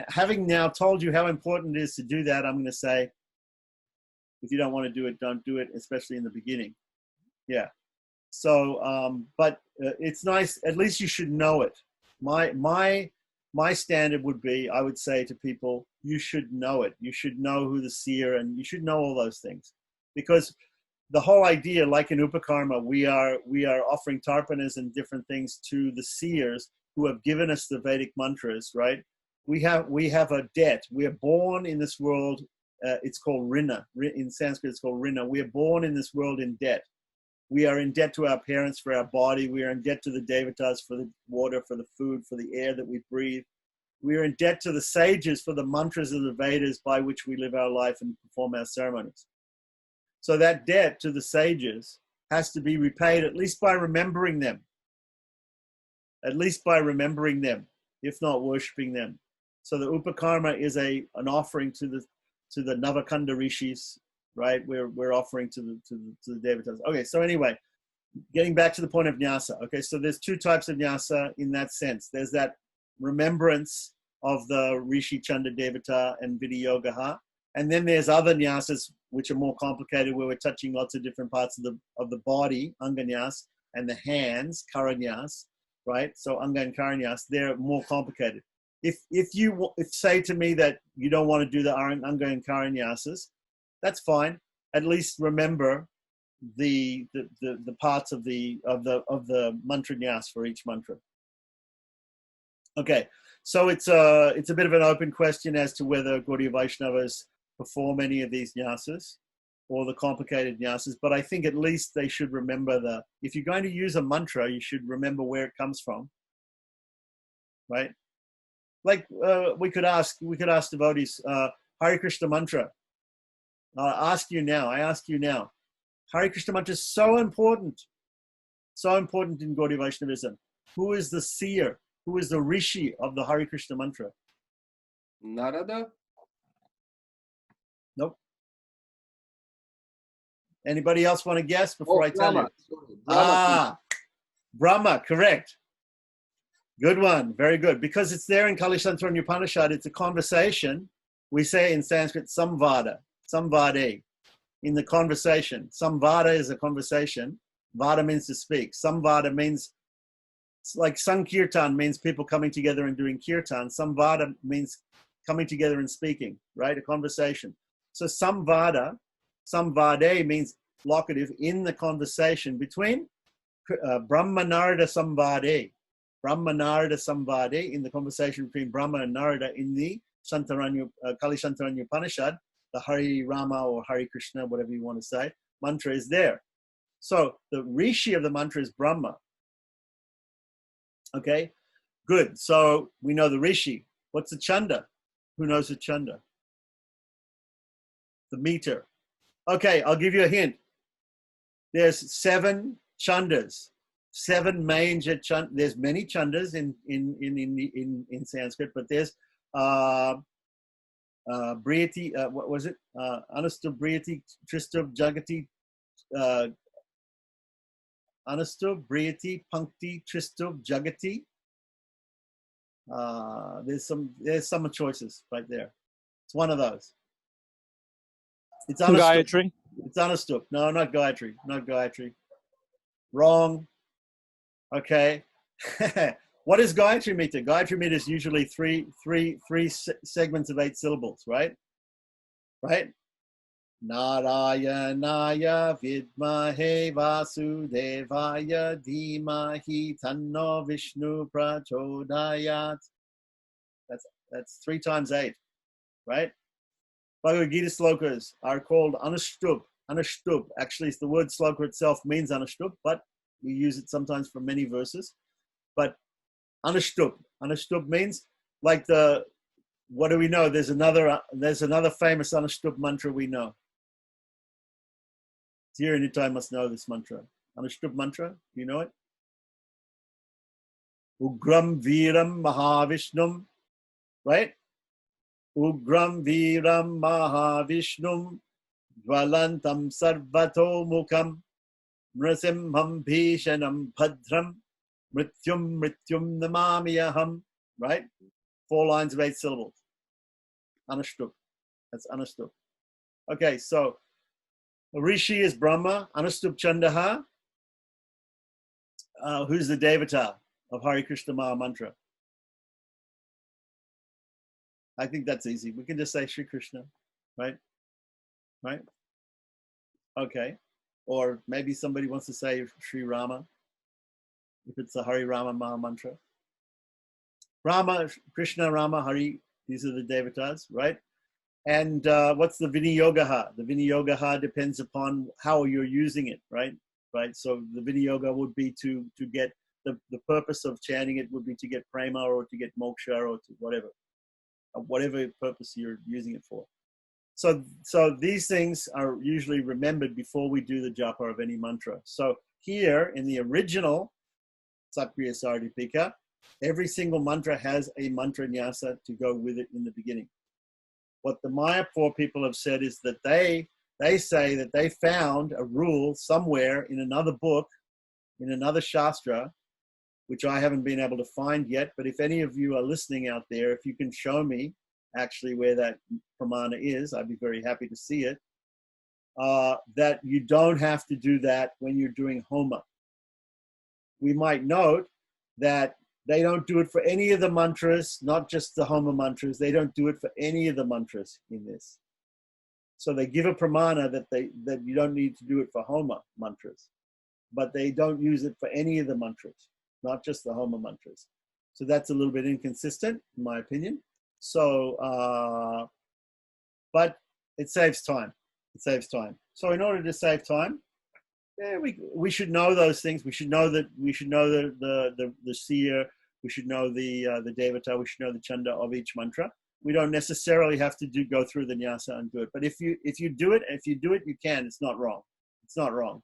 having now told you how important it is to do that, I'm going to say, if you don't want to do it, don't do it, especially in the beginning. Yeah. So, but it's nice. At least you should know it. My standard would be, I would say to people, you should know it. You should know who the seer, and you should know all those things, because the whole idea, like in Upakarma, we are offering tarpanas and different things to the seers who have given us the Vedic mantras, right? We have a debt. We are born in this world. It's called rina. In Sanskrit, it's called rina. We are born in this world in debt. We are in debt to our parents for our body. We are in debt to the devatas for the water, for the food, for the air that we breathe. We are in debt to the sages for the mantras of the Vedas by which we live our life and perform our ceremonies. So that debt to the sages has to be repaid, at least by remembering them. At least by remembering them, if not worshipping them. So the Upakarma is an offering to the Navakanda rishis, right? We're offering to the devatas. Okay, so anyway, getting back to the point of nyasa. Okay, so there's two types of nyasa in that sense. There's that remembrance of the Rishi Chanda Devata and Vidyogaha. And then there's other nyasas which are more complicated, where we're touching lots of different parts of the body, Anganyas, and the hands, Karanyas, right? So Anga and Karanyas, they're more complicated. If say to me that you don't want to do the Anga and Karanyasas, that's fine. At least remember the parts of the mantra nyas for each mantra. Okay, so it's a bit of an open question as to whether Gaudiya Vaishnavas perform any of these nyasas or the complicated nyasas, but I think at least they should remember if you're going to use a mantra, you should remember where it comes from, right? Like we could ask devotees, Hare Krishna mantra. I ask you now. Hare Krishna mantra is so important in Gaudiya Vaishnavism. Who is the seer? Who is the rishi of the Hare Krishna mantra? Narada? Nope. Anybody else want to guess before I tell you? Brahma, correct. Good one, very good. Because it's there in Kalishantaranya Upanishad, it's a conversation. We say in Sanskrit, samvade, in the conversation. Samvada is a conversation. Vada means to speak. Samvada means, it's like Sankirtan means people coming together and doing kirtan. Samvada means coming together and speaking, right? A conversation. So samvade means locative in the conversation between Brahma Narada Samvade. Brahma Narada Samvade, in the conversation between Brahma and Narada in the Kalishantaranya Upanishad, the Hari Rama or Hari Krishna, whatever you want to say, mantra is there. So the rishi of the mantra is Brahma. Okay, good. So we know the rishi. What's the chanda? Who knows the chanda? The meter. Okay, I'll give you a hint. There's 7 chandas, 7 major chandas. There's many chandas in Sanskrit, but there's Briyati, what was it? Anustub, Briyati, Tristub, Jagati, Anustub, Briyati, Pankti, Tristub, Jagati. There's some choices right there. It's one of those. It's Anustub. Gayatri. It's Anustub. No, not Gayatri. Not Gayatri. Wrong. Okay. What is Gayatri meter? Gayatri meter is usually three segments of 8 syllables, right? Right? Narayanaya vidmahe vasudevaya dhimahi tanno Vishnu prachodayat. That's 3 times 8, right? Bhagavad Gita slokas are called Anustub. Anushtub. Actually, it's the word sloka itself means Anushtub, but we use it sometimes for many verses. But Anushtub. Anushtub means like the, what do we know? There's another famous Anushtub mantra we know. Here in Nitai must know this mantra. Anushtub mantra, do you know it? Ugram Viram Mahavishnum, right? Ugram Viram Mahavishnum Dvalantam Sarvato Mukam Mrasimham Bhishanam Bhadram Mrityum Namamiyaham, right? 4 lines of 8 syllables. Anushtub. That's Anushtub. Okay, so Rishi is Brahma, Anushtub Chandaha. Who's the Devata of Hare Krishna Maha Mantra? I think that's easy. We can just say Shri Krishna, right? Right? Okay. Or maybe somebody wants to say Sri Rama, if it's the Hari Rama Maha Mantra. Rama, Krishna, Rama, Hari, these are the Devatas, right? And what's the Viniyogaha? The Viniyogaha depends upon how you're using it, right? Right. So the Viniyoga would be to get the purpose of chanting it would be to get prema or to get moksha or to whatever purpose you're using it for. So these things are usually remembered before we do the japa of any mantra. So here in the original Satkriya Saradipika, every single mantra has a mantra nyasa to go with it in the beginning. What the Mayapur people have said is that they say that they found a rule somewhere in another book, in another shastra, which I haven't been able to find yet. But if any of you are listening out there, if you can show me actually where that pramana is, I'd be very happy to see it, that you don't have to do that when you're doing homa. We might note that they don't do it for any of the mantras, not just the homa mantras. They don't do it for any of the mantras in this. So they give a pramana that you don't need to do it for homa mantras, but they don't use it for any of the mantras, not just the homa mantras. So that's a little bit inconsistent, in my opinion. So, but it saves time. It saves time. So in order to save time, we should know those things. We should know the seer. We should know the devata. We should know the chanda of each mantra. We don't necessarily have to go through the nyasa and do it. But if you do it, you can. It's not wrong. It's not wrong,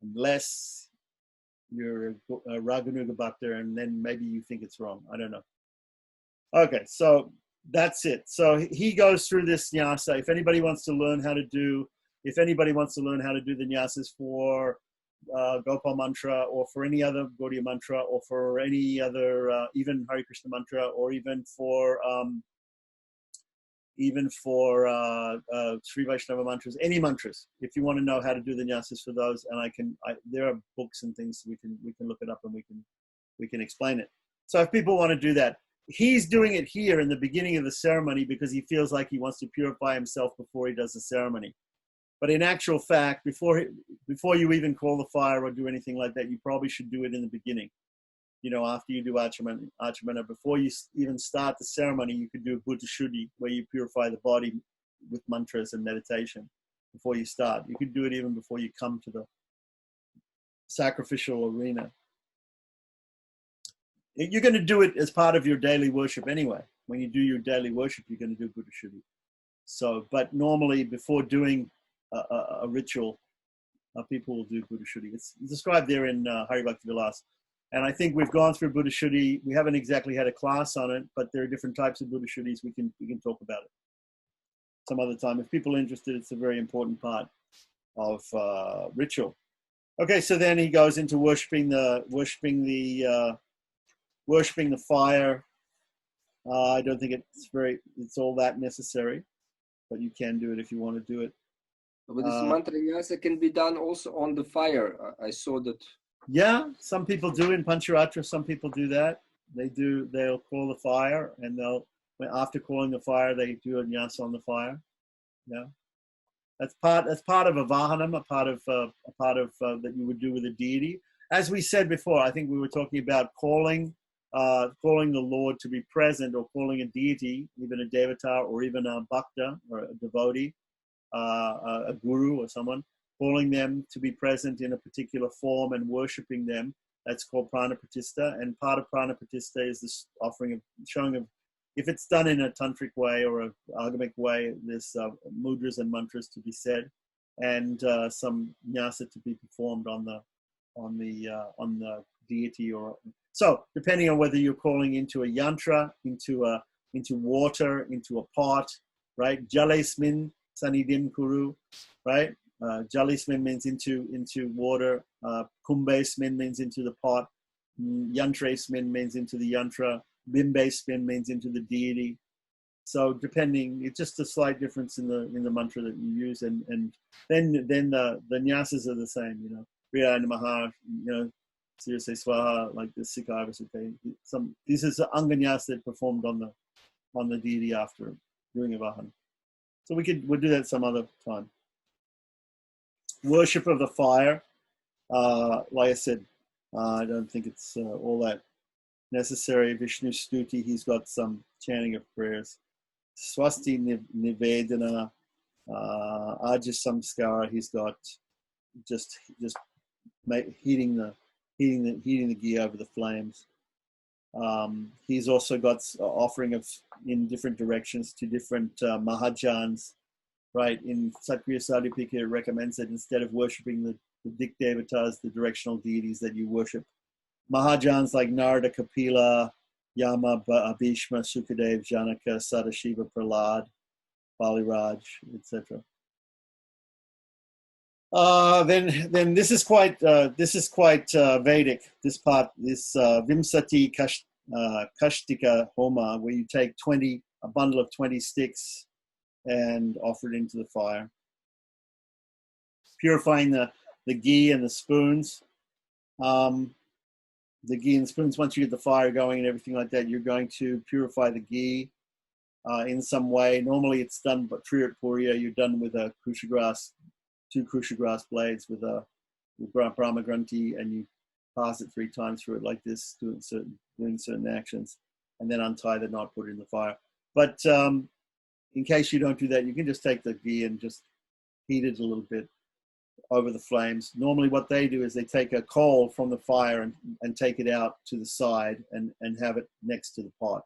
unless you're a Raganuga Bhakta, and then maybe you think it's wrong. I don't know. Okay, so that's it. So he goes through this nyasa. If anybody wants to learn how to do the nyasas for Gopal mantra or for any other Gaudiya mantra or for any other even Hare Krishna mantra or even for Sri Vaisnava mantras, any mantras, if you want to know how to do the nyasas for those, and there are books and things we can look it up and we can explain it. So if people want to do that, he's doing it here in the beginning of the ceremony because he feels like he wants to purify himself before he does the ceremony. But in actual fact, before you even call the fire or do anything like that, you probably should do it in the beginning. After you do Achamana, before you even start the ceremony, you could do Bhuta Shuddhi, where you purify the body with mantras and meditation before you start. You could do it even before you come to the sacrificial arena. You're going to do it as part of your daily worship anyway. When you do your daily worship, you're going to do Bhuta Shuddhi. So, but normally before doing a ritual, people will do Bhuta Shuddhi. It's described there in Hari Bhakti Vilas. And I think we've gone through Bhuta Shuddhi. We haven't exactly had a class on it, but there are different types of Bhuta Shuddhis. We can talk about it some other time. If people are interested, it's a very important part of ritual. Okay, so then he goes into worshiping the fire. I don't think it's all that necessary, but you can do it if you want to do it. But this mantra nyasa can be done also on the fire. I saw that. Yeah, some people do in Pancharatra. Some people do that. They'll call the fire, and after calling the fire, they do a nyasa on the fire. Yeah, that's part of a vahanam, a part of that you would do with a deity. As we said before, I think we were talking about calling the Lord to be present, or calling a deity, even a devata or even a bhakta or a devotee, a guru or someone, calling them to be present in a particular form and worshipping them. That's called prana pratishta, and part of prana pratishta is this offering of showing of, if it's done in a tantric way or a agamic way, there's mudras and mantras to be said, and some nyasa to be performed on the deity. Or so depending on whether you're calling into a yantra, into water, into a pot, right? Jalesmin sanidim kuru, right? Jalismin means into water. Kumbesmin means into the pot. Yantresmin means into the yantra. Bimbesmin means into the deity. So depending, it's just a slight difference in the mantra that you use, and then the nyasas are the same. You know, Priya Namaha, you know, Sirse Swaha, like the Sikha. Some this is the anganyas performed on the deity after doing a vahan. So we'll do that some other time. Worship of the fire, like I said, I don't think it's all that necessary. Vishnu Stuti, he's got some chanting of prayers. Swasti Nivedana, Aja Samskara, he's got just heating the ghee over the flames. He's also got offering of in different directions to different Mahajans. Right, in Satkriya Sadhupika, it recommends that instead of worshipping the Dik Devatas, the directional deities, that you worship Mahajans like Narada, Kapila, Yama, Bhishma, Sukadev, Janaka, Sadashiva, Prahlad, Baliraj, etc. Then this is quite Vedic. This part, this Vimsati Kashtika Homa, where you take a bundle of 20 sticks and offer it into the fire. Purifying the ghee and the spoons. The ghee and the spoons, once you get the fire going and everything like that, you're going to purify the ghee in some way. Normally it's done, but Trirat Purya, you're done with a kusha grass, 2 kusha grass blades with Brahma Granthi, and you pass it 3 times through it like this, doing certain actions, and then untie the knot, put it in the fire. But in case you don't do that, you can just take the ghee and just heat it a little bit over the flames. Normally what they do is they take a coal from the fire and take it out to the side and have it next to the pot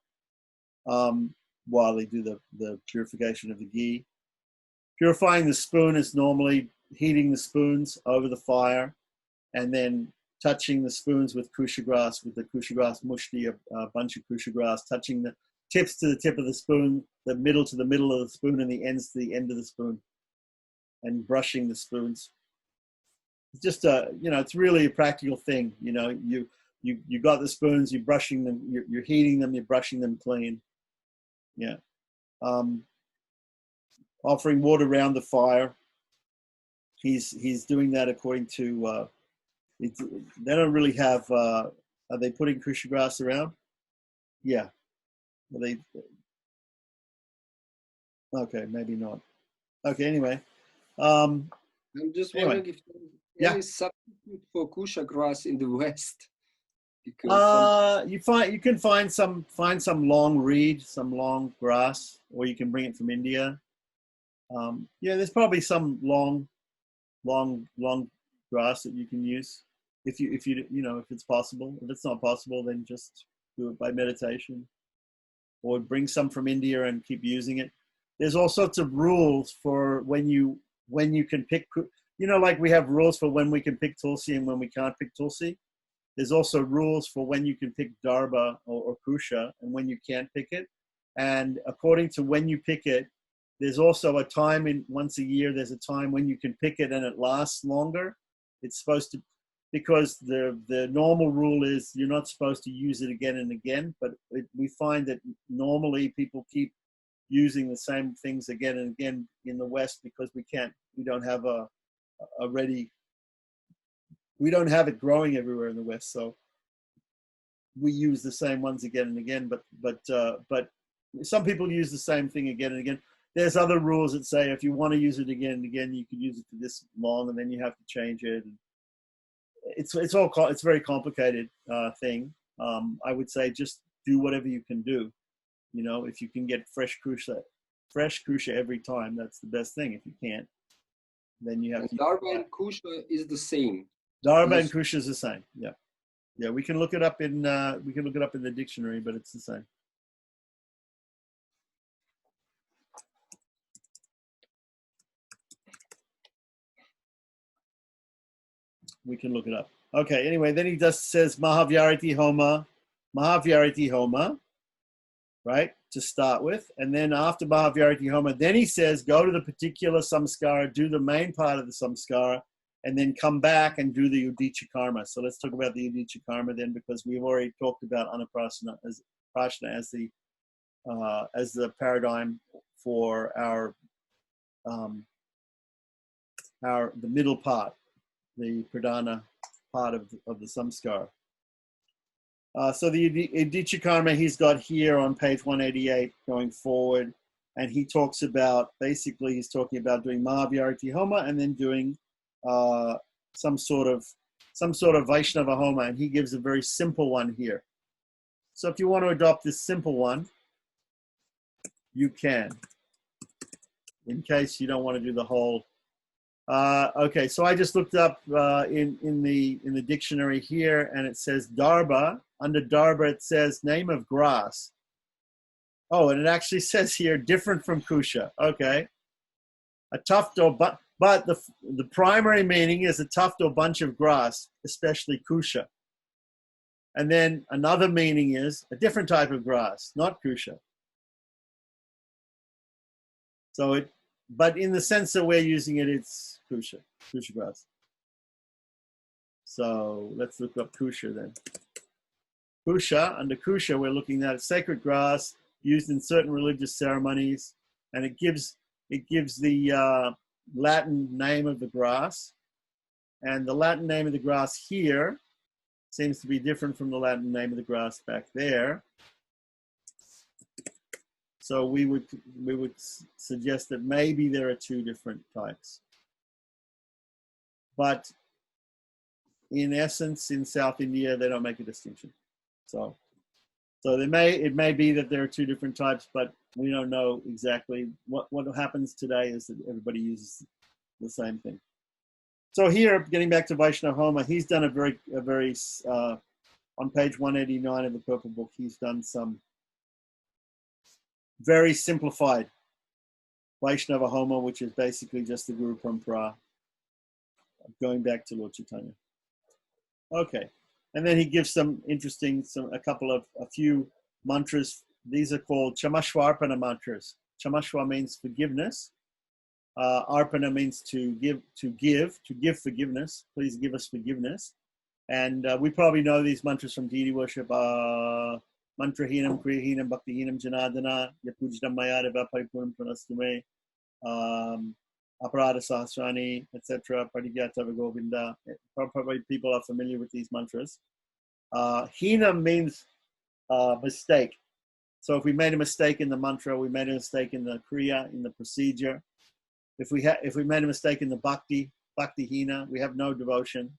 while they do the purification of the ghee. Purifying the spoon is normally heating the spoons over the fire and then touching the spoons with kusha grass, with the kusha grass mushti, a bunch of kusha grass, touching the tips to the tip of the spoon, the middle to the middle of the spoon, and the ends to the end of the spoon, and brushing the spoons. It's just it's really a practical thing. You know, you got the spoons, you're brushing them, you're heating them, you're brushing them clean. Yeah. Offering water around the fire. He's doing that according to. They don't really have. Are they putting kusha grass around? Yeah. Are they? Okay, maybe not. Okay, anyway. I'm just wondering if there's any substitute for kusha grass in the West. Because you can find some long reed, some long grass, or you can bring it from India. There's probably some long grass that you can use if it's possible. If it's not possible, then just do it by meditation, or bring some from India and keep using it. There's all sorts of rules for when you can pick. Like we have rules for when we can pick tulsi and when we can't pick tulsi. There's also rules for when you can pick darba or kusha and when you can't pick it. And according to when you pick it, there's also a time once a year, there's a time when you can pick it and it lasts longer. It's supposed to, because the normal rule is you're not supposed to use it again and again, but we find that normally people keep using the same things again and again in the West because we don't have we don't have it growing everywhere in the West, so we use the same ones again and again. But some people use the same thing again and again. There's other rules that say if you want to use it again and again, you can use it for this long, and then you have to change it. It's a very complicated thing. I would say just do whatever you can do. If you can get fresh kusha fresh kusha every time, that's the best thing. If you can't, then you have And to. Dharma and kusha is the same. Dharma and kusha is the same. Yeah, yeah. We can look it up in the dictionary, but it's the same. We can look it up. Okay. Anyway, then he just says Mahavyariti Homa, right, to start with, and then after Mahavyariti Homa, then he says go to the particular samskara, do the main part of the samskara, and then come back and do the Udicha Karma. So let's talk about the Udicha Karma then, because we've already talked about Anaprasana as Prashna as the paradigm for the middle part, the pradhana part of the samskara. So the Udicha Karma he's got here on page 188 going forward, and he talks about, basically he's talking about doing Mahavyariti Homa and then doing some sort of Vaisnava Homa, and he gives a very simple one here. So if you want to adopt this simple one, you can, in case you don't want to do the whole. Okay, so I just looked up in the dictionary here, and it says Darba. Under Darba, it says name of grass. Oh, and it actually says here different from kusha. Okay, a tuft or but the primary meaning is a tuft or bunch of grass, especially kusha. And then another meaning is a different type of grass, not kusha. So but in the sense that we're using it, it's kusha grass. So let's look up kusha then. Kusha, under kusha, we're looking at sacred grass used in certain religious ceremonies, and it gives the Latin name of the grass, and the Latin name of the grass here seems to be different from the Latin name of the grass back there. So we would suggest that maybe there are two different types. But in essence, in South India, they don't make a distinction. So it may be that there are two different types, but we don't know exactly. What happens today is that everybody uses the same thing. So here, getting back to Vaishnava Homa, he's done a very on page 189 of the Purple Book, he's done some very simplified Vaishnava Homa, which is basically just the Guru Parampara, going back to Lord Chaitanya. Okay, and then he gives some interesting, a few mantras. These are called Chamashwarpana mantras. Chamashwa means forgiveness. Arpana means to give forgiveness. Please give us forgiveness. And we probably know these mantras from deity worship. Mantrahinam, Kriyahinam, Bhaktihinam, Janadana, Yapujidam Mayadava, Paripuram Pranastume, Aparada Sahasrani, etc. Padigyatava Govinda. Probably people are familiar with these mantras. Hinam means mistake. So if we made a mistake in the mantra, we made a mistake in the kriya, in the procedure. If we made a mistake in the bhakti hina, we have no devotion.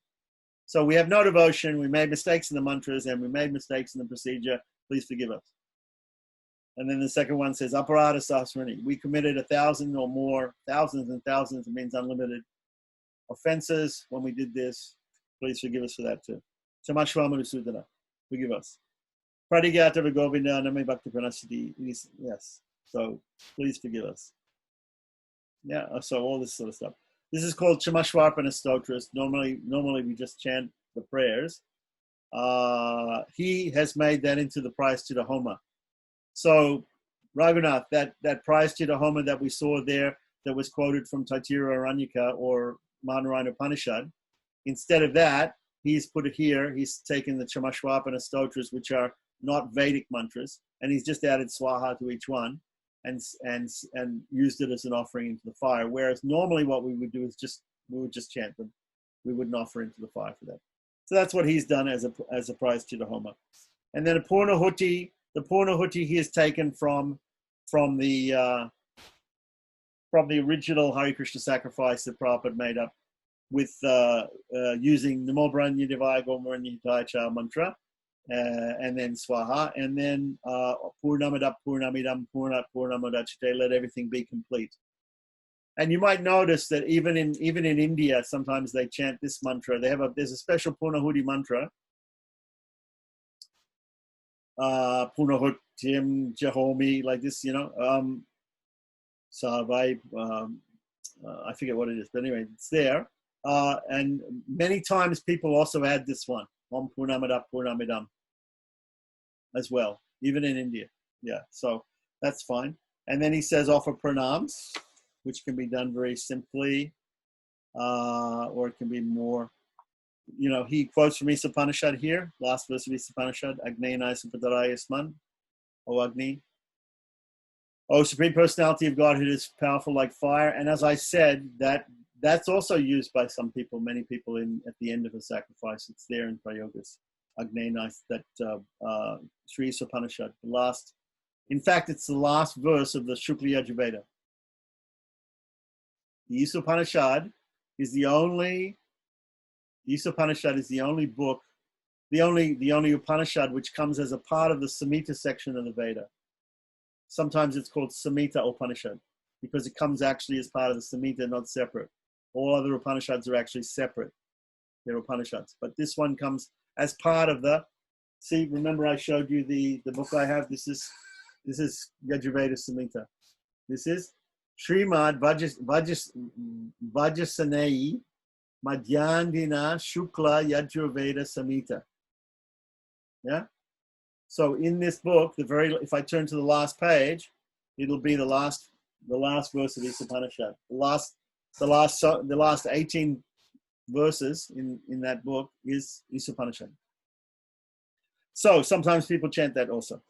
So we have no devotion, we made mistakes in the mantras, and we made mistakes in the procedure. Please forgive us. And then the second one says, Aparada Sahasrani. We committed 1,000 or more, thousands and thousands, it means unlimited offenses when we did this. Please forgive us for that too. Chamashwamanusudana. Forgive us. Pradigyatava Govinda Name Bhakti Pranasati. Yes. So please forgive us. Yeah, so all this sort of stuff. This is called Chamashwarpana Stotras. Normally we just chant the prayers. He has made that into the Prayaschitta Homa. So Raghunath, that Prayaschitta Homa that we saw there, that was quoted from Taitira Aranyaka or Manarayana Upanishad, instead of that, he's put it here. He's taken the Chamashwarpana Stotras, which are not Vedic mantras, and he's just added Swaha to each one. And used it as an offering into the fire. Whereas normally what we would do is we would just chant them. We wouldn't offer into the fire for that. So that's what he's done as a Prayaschitta Homa. And then a Purnahuti, the Purnahuti he has taken from the original Hare Krishna sacrifice that Prabhupada made up with using Namo Brahmanya Devaya Gomaranya Hitaya Cha mantra. and then Swaha, and then Purnamada, Purnamidam, Purnat, Purnamadachite, let everything be complete. And you might notice that even in India, sometimes they chant this mantra. There's a special Purnahudi mantra. Punahutim Jahomi, like this, Sabai, I forget what it is, but anyway, it's there. And many times people also add this one, Om Purnamada Purnamidam, as well, even in India. Yeah, so that's fine. And then he says offer pranams, which can be done very simply, or it can be more, he quotes from Isa-Upanishad here, last verse of Isa-Upanishad, Agnena Supadarayasman, O Agni. O Supreme Personality of Godhood is powerful like fire. And as I said, that's also used by some people, many people at the end of a sacrifice. It's there in Prayogas. Agnena, that Sri Isa-Upanishad, in fact, it's the last verse of the Shukla Yajurveda. The Isa-Upanishad is the only book, the only Upanishad which comes as a part of the Samhita section of the Veda. Sometimes it's called Samhita Upanishad because it comes actually as part of the Samhita, not separate. All other Upanishads are actually separate. They're Upanishads. But this one comes as part of remember I showed you the book I have? This is Yajurveda Samhita. This is Srimad Vajasanei Madhyandina Shukla Yajurveda Samhita. Yeah? So in this book, if I turn to the last page, it'll be the last verse of this Upanishad. The last 18 verses in that book is Upanishad. So sometimes people chant that also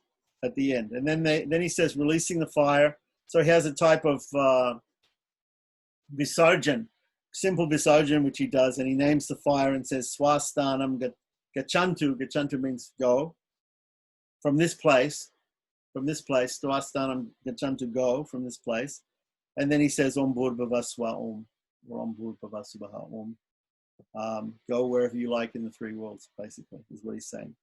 at the end. And then he says releasing the fire. So he has a type of visarjan, simple visarjan, which he does, and he names the fire and says swastanam gachantu. Gachantu means go. From this place, swastanam gachantu, go from this place. And then he says Om Bhurbhavaswa Om, or Om Bhurbhavasubaha Om. Go wherever you like in the three worlds, basically, is what he's saying.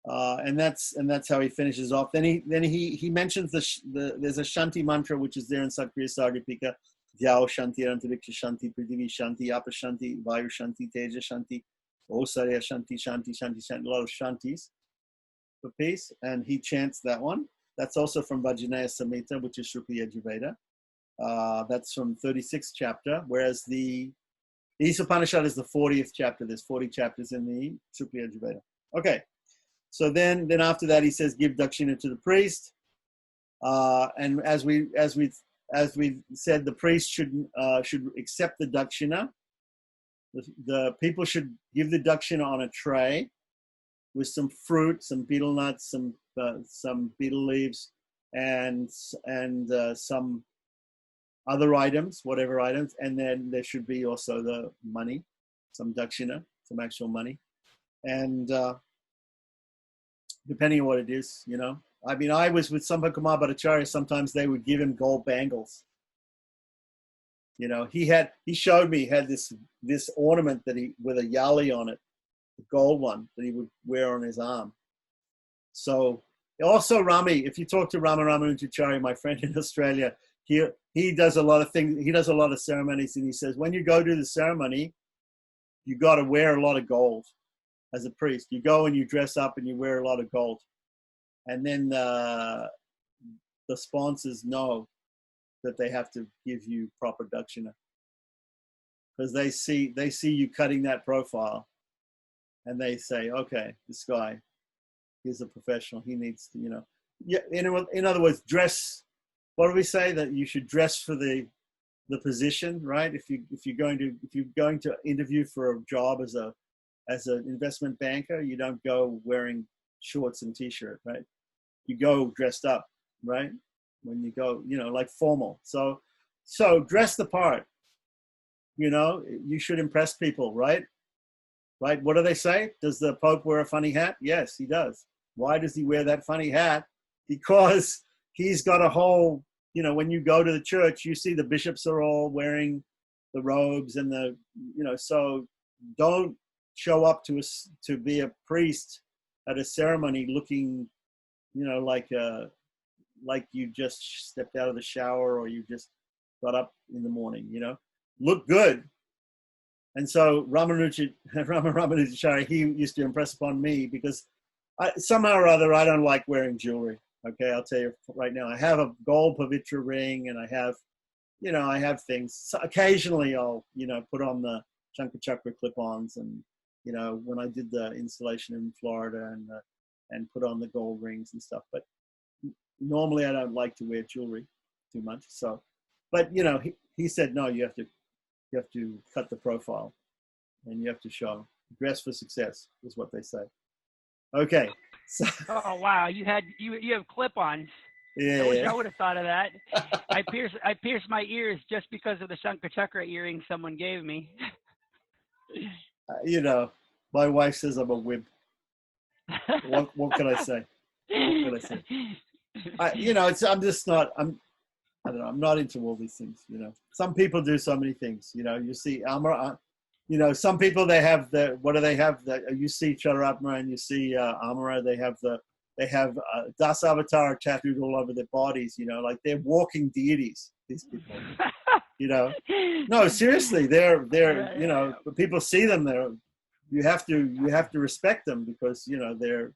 And that's how he finishes off. Then he mentions there's a Shanti mantra which is there in Sakriya Sargapika. Dhyao Shanti, Antariksha Shanti, Prithivi Shanti, Apa Shanti, Vayu Shanti, Teja Shanti, Osarya Shanti, Shanti, a lot of Shantis for peace. And he chants that one. That's also from Vajnana Samhita, which is Shukla Yajurveda. That's from 36th chapter, whereas the Isa-Upanishad is the 40th chapter. There's 40 chapters in the Shukla Yajurveda. Okay. So then after that, he says, give dakshina to the priest. And as we said, the priest should accept the dakshina. The people should give the dakshina on a tray with some fruit, some betel nuts, some betel leaves, and some other items, whatever items. And then there should be also the money, some dakshina, some actual money. And depending on what it is, I mean, I was with Sampakumar Bhattacharya, sometimes they would give him gold bangles. He showed me, he had this ornament with a yali on it, a gold one that he would wear on his arm. So also Rami, if you talk to Rama Ramanujacharya, my friend in Australia, he does a lot of things, he does a lot of ceremonies, and he says, when you go to the ceremony, you got to wear a lot of gold. As a priest, you go and you dress up and you wear a lot of gold, and then the sponsors know that they have to give you proper dakshina because they see you cutting that profile, and they say, okay, this guy, he's a professional. He needs to, yeah. In other words, dress. What do we say? That you should dress for the position, right? If you're going to interview for a job as an investment banker, you don't go wearing shorts and t-shirt, right? You go dressed up, right? When you go, like formal. So dress the part, you should impress people, right? Right? What do they say? Does the Pope wear a funny hat? Yes, he does. Why does he wear that funny hat? Because he's got a whole, when you go to the church, you see the bishops are all wearing the robes and so don't show up to be a priest at a ceremony looking, like you just stepped out of the shower or you just got up in the morning, look good. And so Ramanujacharya, he used to impress upon me because somehow or other, I don't like wearing jewelry. Okay, I'll tell you right now. I have a gold Pavitra ring, and I have things. So occasionally, I'll put on the Shankachakra clip-ons, and when I did the installation in Florida, and put on the gold rings and stuff. But normally, I don't like to wear jewelry too much. So, but he said no. You have to cut the profile, and you have to show. Dress for success is what they say. Okay. So, oh wow, you have clip-ons. Yeah. I wish I would have thought of that. I pierced my ears just because of the Shankachakra earring someone gave me. My wife says I'm a wimp. What can I say? What can I say? I'm just not. I don't know. I'm not into all these things. Some people do so many things. You see Amara. Some people they have what do they have? You see Charatma and you see Amara. They have Dasavatara tattooed all over their bodies. Like they're walking deities. These people. No, seriously, they're people see them. You have to respect them because they're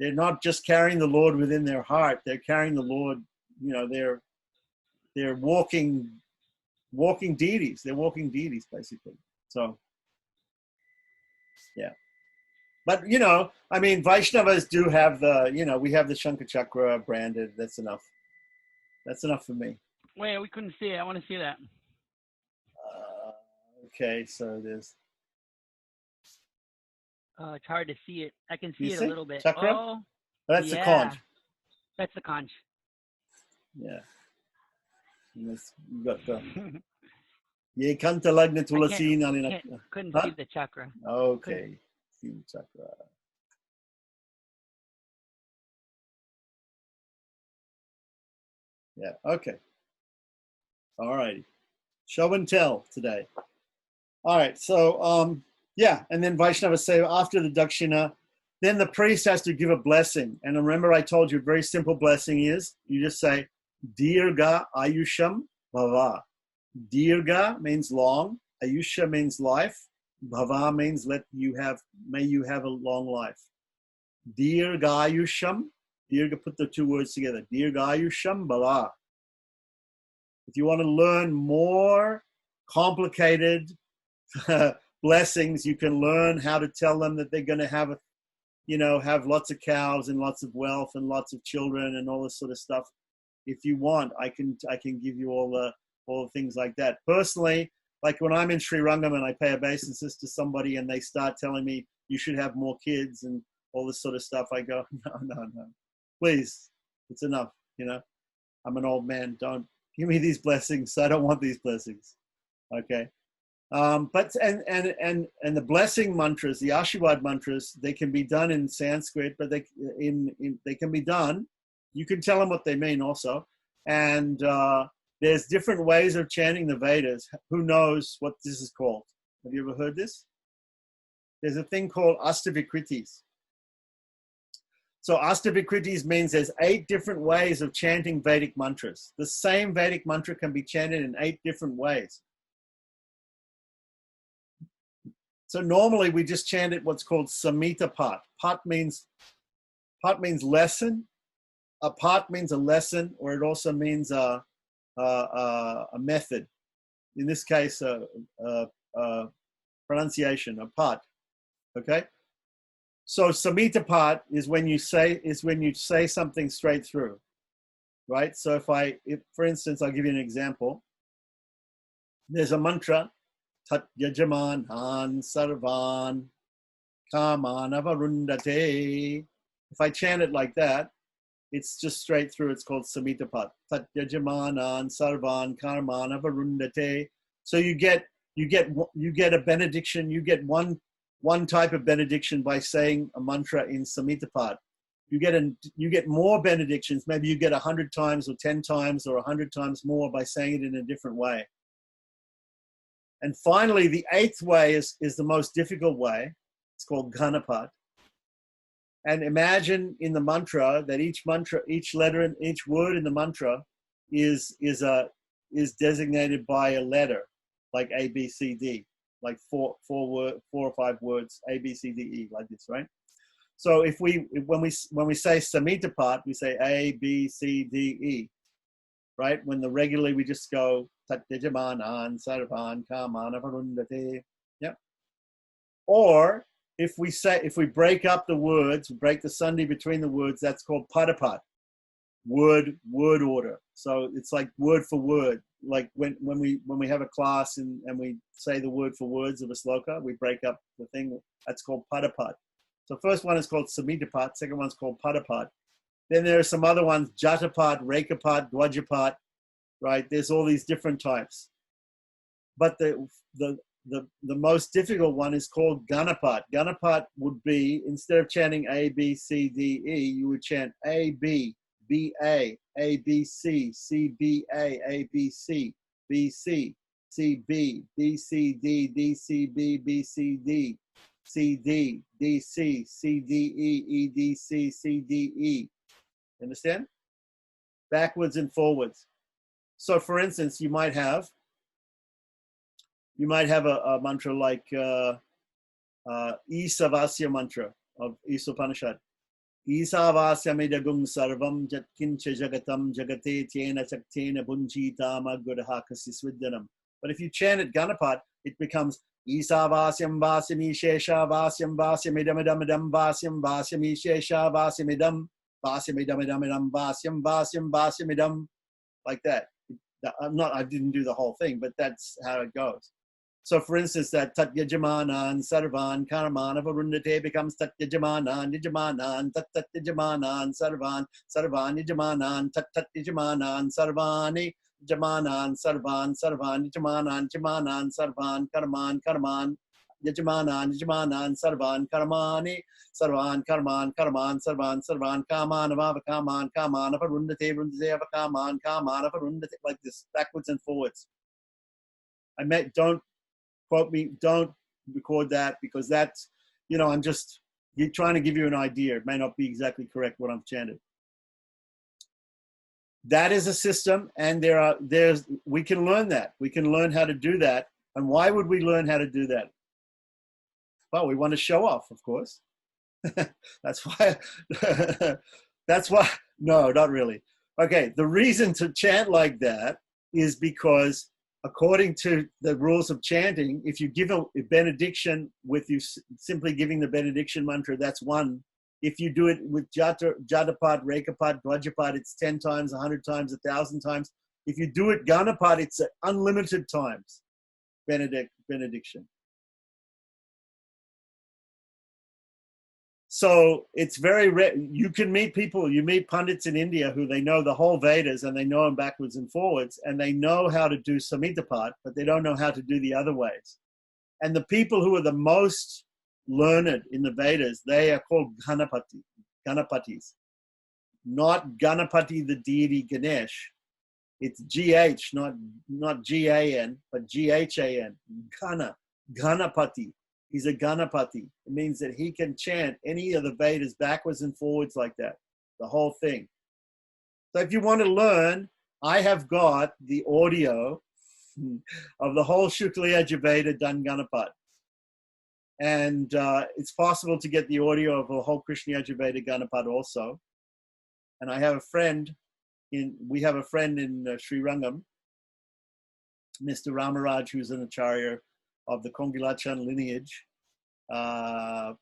not just carrying the Lord within their heart. They're carrying the Lord. They're walking deities. They're walking deities basically. So, yeah. But, Vaishnavas do have we have the Shankachakra branded. That's enough. That's enough for me. Wait, we couldn't see it. I want to see that. Okay, so there's... it's hard to see it. I can see it a little bit. Chakra? Oh, that's the conch. That's the conch. Yeah. You got the... Ye kanta lagna tulasi nalina. Couldn't see the chakra. Okay. See the chakra. Yeah. Okay. All righty. Show and tell today. All right. So, and then Vaishnava say after the dakshina, then the priest has to give a blessing. And remember, I told you a very simple blessing is you just say, Dirga Ayusham Bhava. Dirga means long, Ayusha means life, Bhava means may you have a long life. Dirga Ayusham, Dirga, put the two words together, Dirga Ayusham Bhava. If you want to learn more complicated blessings, you can learn how to tell them that they're going to have have lots of cows and lots of wealth and lots of children and all this sort of stuff. If you want, I can give you all the things like that. Personally, like when I'm in Sri Rangam and I pay obeisances to somebody and they start telling me you should have more kids and all this sort of stuff, I go, no, please, it's enough. I'm an old man. Don't give me these blessings. I don't want these blessings. Okay. But the blessing mantras, the Ashirwad mantras, they can be done in Sanskrit, but they can be done. You can tell them what they mean also. And there's different ways of chanting the Vedas. Who knows what this is called? Have you ever heard this? There's a thing called Astavikritis. So Astavikritis means there's 8 different ways of chanting Vedic mantras. The same Vedic mantra can be chanted in 8 different ways. So normally we just chant it what's called Samhita Pat. Pat means lesson. A pat means a lesson, or it also means a method. In this case, pronunciation, a pat. Okay. So Samhita Pat is when you say something straight through, right? So if for instance, I'll give you an example. There's a mantra, Tat Yajaman Han Sarvan Kaman Avarundate. If I chant it like that, it's just straight through. It's called Samhita Pat. Tat Yajamanan Sarvan Karman Avarundate. So you get a benediction. You get one type of benediction by saying a mantra in Samhita Pat. You get more benedictions. Maybe you get 100 times or 10 times or 100 times more by saying it in a different way. And finally, the 8th way is the most difficult way. It's called Ganapat. And imagine in the mantra that each letter and each word in the mantra is designated by a letter, like A, B, C, D, like four or five words, A, B, C, D, E, like this, right? So when we say Samitapat, we say A, B, C, D, E, right? When regularly we just go Tatyajamanan, Sarvan, Kamana, Varundate. Yep. Or if we break up the words, break the sandhi between the words, that's called Padapat, word order. So it's like word for word. Like when we have a class and we say the word for words of a sloka, we break up the thing. That's called Padapat. So first one is called Samitapat, second one's called Padapat. Then there are some other ones, Jatapat, Rekapat, Dwajapat, right? There's all these different types. But the most difficult one is called Ganapat. Ganapat would be, instead of chanting A, B, C, D, E, you would chant A, B, B, A, B, C, C, B, A, B, C, B, C, C, B, D, C, D, D, C, B, B, C, D, C, D, D, C, C, D, E, E, D, C, C, D, E. Understand? Backwards and forwards. So for instance, you might have a mantra like Isavasya mantra of Isopanishad. Isavasyamidagum sarvam jatkincha jagatam jagate tena chaktena bunjitama gurahakasisvidyanam. But if you chant it Ganapat, it becomes Isavasyam vasyam ishesha vasyam vasyamidamidamidam vasyam vasyam ishesha vasyamidam vasyamidamidamidam vasyam vasyam vasyamidam, like that. I didn't do the whole thing, but that's how it goes. So for instance, that Tat Yajamanan Sarvan Karamana Varundate becomes Tat Yajamanan Yajamanan Tat Tat Yajamanan Sarvan Sarvan Yajamanan Tat Tat Yajamanan Sarvani Jamanan Sarvan Sarvan Yajamanan Jamanan Sarvan Karaman Karaman Yajamanan Yajamanan Sarvan Karamani Sarvan Karaman Karaman Sarvan Sarvan Kaman Avakaman Kaman Varundate Varundate Avakaman Kaman Varundate, like this, backwards and forwards. Don't quote me, don't record that, because that's, I'm just trying to give you an idea. It may not be exactly correct what I've chanted. That is a system, and we can learn that. We can learn how to do that. And why would we learn how to do that? Well, we want to show off, of course. That's why. No, not really. Okay, the reason to chant like that is because, according to the rules of chanting, if you give a benediction with you simply giving the benediction mantra, that's one. If you do it with Jatapat, Rekapat, Dwajapat, it's 10 times, 100 times, 1,000 times. If you do it Ganapat, it's unlimited times benediction. So it's very rare. You can meet pundits in India who they know the whole Vedas and they know them backwards and forwards, and they know how to do Samitapat, but they don't know how to do the other ways. And the people who are the most learned in the Vedas, they are called Ganapatis. Not Ganapati, the deity Ganesh. It's GH, not GAN, but GHAN. Ganapati. He's a Ganapati. It means that he can chant any of the Vedas backwards and forwards like that, the whole thing. So if you want to learn, I have got the audio of the whole Shukla Yajurveda done Ganapat. And it's possible to get the audio of the whole Krishna Yajurveda Ganapat also. And we have a friend in Sri Rangam, Mr. Ramaraj, who's an acharya of the Kongilachan lineage. Lakshman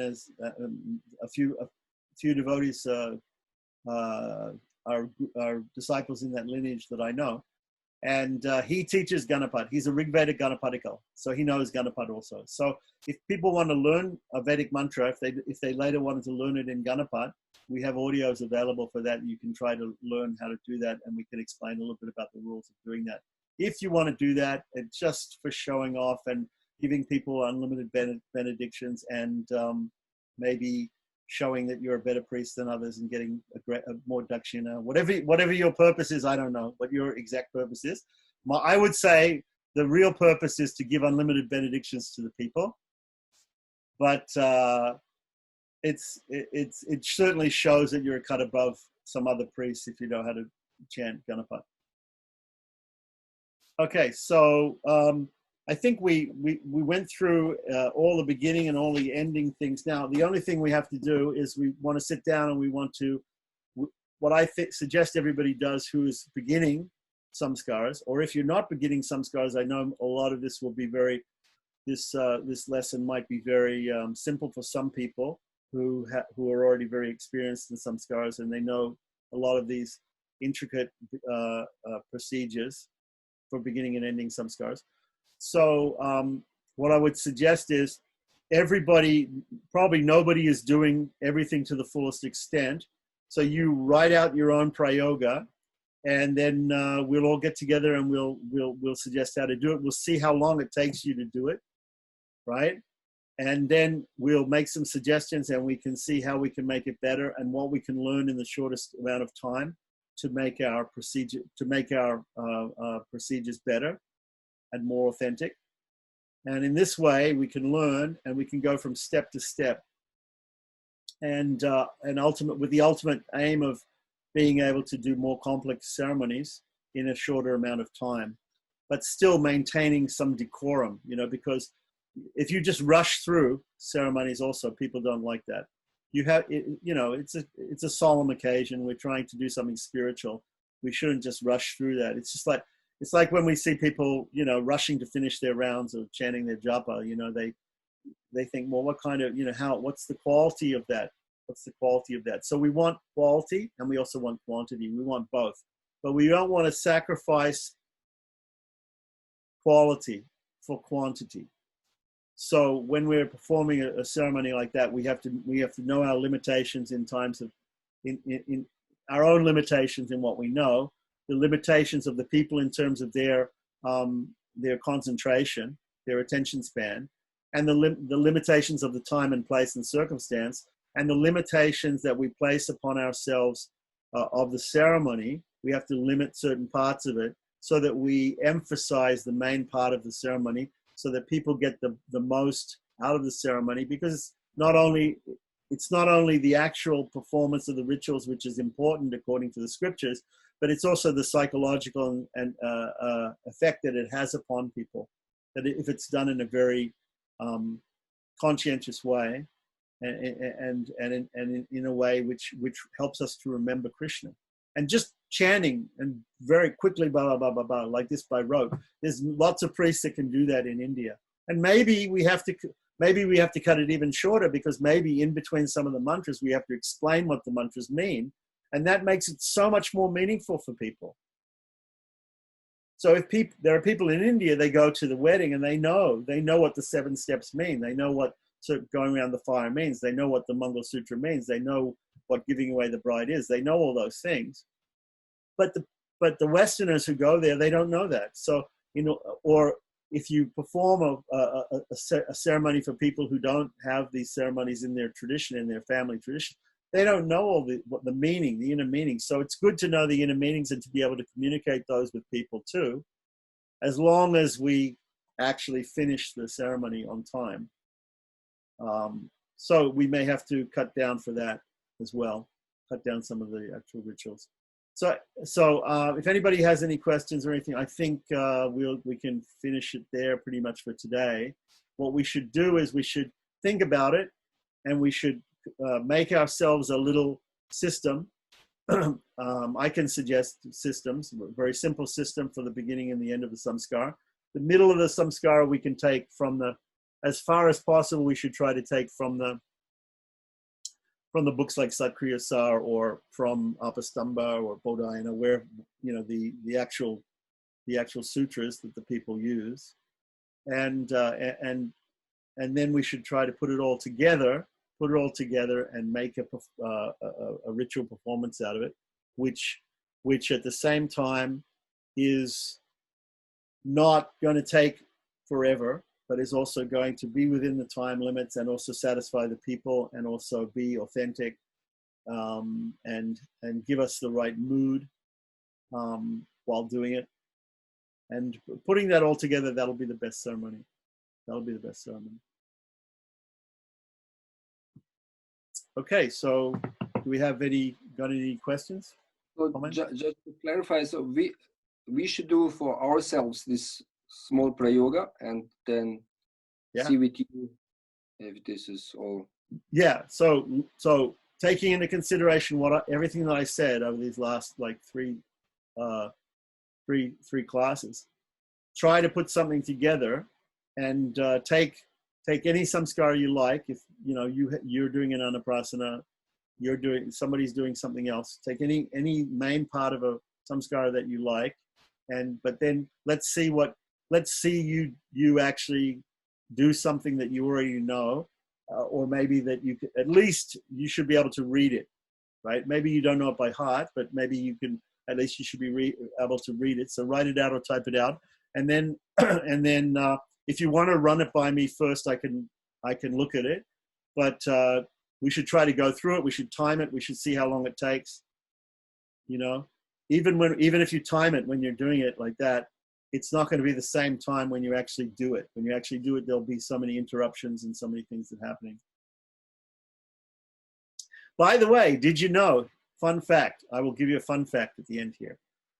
is a few devotees are disciples in that lineage that I know, and he teaches Ganapat. He's a Rigvedic Ganapatikal, so he knows Ganapat also. So if people want to learn a Vedic mantra, if they later wanted to learn it in Ganapat, we have audios available for that. You can try to learn how to do that, and we can explain a little bit about the rules of doing that. If you want to do that, it's just for showing off and giving people unlimited benedictions and maybe showing that you're a better priest than others and getting a more dakshina, whatever your purpose is, I don't know what your exact purpose is. I would say the real purpose is to give unlimited benedictions to the people. But it certainly shows that you're a cut above some other priests if you know how to chant Ganapati. Okay, so I think we went through all the beginning and all the ending things. Now, the only thing we have to do is we want to sit down and we want to, what I suggest everybody does who is beginning samskaras, or if you're not beginning samskaras, I know a lot of this will be very, this lesson might be very simple for some people who are already very experienced in samskaras and they know a lot of these intricate procedures for beginning and ending samskaras. So what I would suggest is everybody, probably nobody is doing everything to the fullest extent. So you write out your own prayoga, and then we'll all get together and we'll suggest how to do it. We'll see how long it takes you to do it, right? And then we'll make some suggestions and we can see how we can make it better and what we can learn in the shortest amount of time to make our procedure, procedures better and more authentic. And in this way, we can learn and we can go from step to step, and with the ultimate aim of being able to do more complex ceremonies in a shorter amount of time, but still maintaining some decorum, you know, because if you just rush through ceremonies, also people don't like that. You have, you know, it's a solemn occasion. We're trying to do something spiritual. We shouldn't just rush through that. It's just like, it's like when we see people, you know, rushing to finish their rounds of chanting their japa, you know, they think, well, what kind of, you know, what's the quality of that? What's the quality of that? So we want quality and we also want quantity. We want both, but we don't want to sacrifice quality for quantity. So when we're performing a ceremony like that, we have to know our limitations in times of, in our own limitations in what we know, the limitations of the people in terms of their concentration, their attention span, and the limitations of the time and place and circumstance, and the limitations that we place upon ourselves of the ceremony. We have to limit certain parts of it so that we emphasize the main part of the ceremony, so that people get the most out of the ceremony, because it's not only the actual performance of the rituals, which is important according to the scriptures, but it's also the psychological and effect that it has upon people. That if it's done in a very conscientious way, and in a way which helps us to remember Krishna, and just chanting and very quickly blah blah blah blah blah like this by rote. There's lots of priests that can do that in India, and maybe we have to cut it even shorter, because maybe in between some of the mantras we have to explain what the mantras mean, and that makes it so much more meaningful for people. So if there are people in India, they go to the wedding and they know what the 7 steps mean. They know what going around the fire means. They know what the Mangal Sutra means. They know what giving away the bride is. They know all those things. But the Westerners who go there, they don't know that. So, you know, or if you perform a ceremony for people who don't have these ceremonies in their tradition, in their family tradition, they don't know all the meaning, the inner meaning. So it's good to know the inner meanings and to be able to communicate those with people too, as long as we actually finish the ceremony on time. So we may have to cut down for that as well, cut down some of the actual rituals. So if anybody has any questions or anything, I think we can finish it there pretty much for today. What we should do is we should think about it, and we should make ourselves a little system. I can suggest systems, a very simple system for the beginning and the end of the samskara. The middle of the samskara we can take from as far as possible, we should try to take from the books like Satkriya Sar, or from Apastamba or Bodhayana, where, you know, the actual sutras that the people use, and then we should try to put it all together and make a ritual performance out of it, which at the same time is not going to take forever, but is also going to be within the time limits and also satisfy the people and also be authentic, and give us the right mood while doing it. And putting that all together, that'll be the best ceremony. Okay, so do we have got any questions? So Comments? just to clarify, so we should do for ourselves this small prayoga and then see with you if this is all. Yeah. So taking into consideration everything that I said over these last like three classes, try to put something together and take any samskara you like. If you know you're doing an anaprasana, somebody's doing something else. Take any main part of a samskara that you like, but then let's see you actually do something that you already know, or maybe that you could, at least you should be able to read it, right? Maybe you don't know it by heart, but maybe you can, at least you should be able to read it. So write it out or type it out, and then if you want to run it by me first, I can look at it, but we should try to go through it. We should time it. We should see how long it takes. You know, even if you time it when you're doing it like that, it's not going to be the same time when you actually do it. When you actually do it, there'll be so many interruptions and so many things that are happening. By the way, did you know, fun fact, I will give you a fun fact at the end here,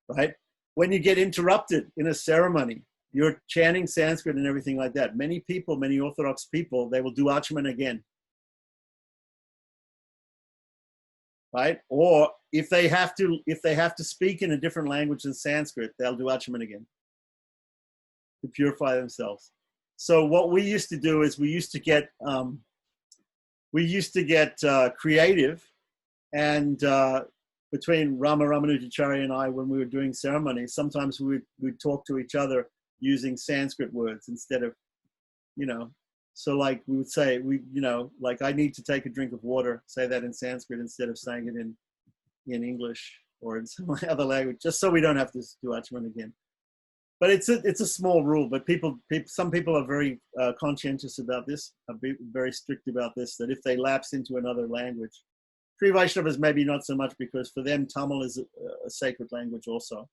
right? When you get interrupted in a ceremony, you're chanting Sanskrit and everything like that. Many Orthodox people, they will do Achaman again. Right? Or if they have to speak in a different language than Sanskrit, they'll do Achaman again to purify themselves. So what we used to do is we used to get creative, and between Rama Ramanujacharya and I, when we were doing ceremonies, sometimes we'd talk to each other using Sanskrit words instead of, so like we would say, like I need to take a drink of water, say that in Sanskrit instead of saying it in English or in some other language, just so we don't have to do Achaman again. But it's a small rule, but some people are very conscientious about this, are very strict about this, that if they lapse into another language, Sri Vaishnavas maybe not so much, because for them Tamil is a sacred language also.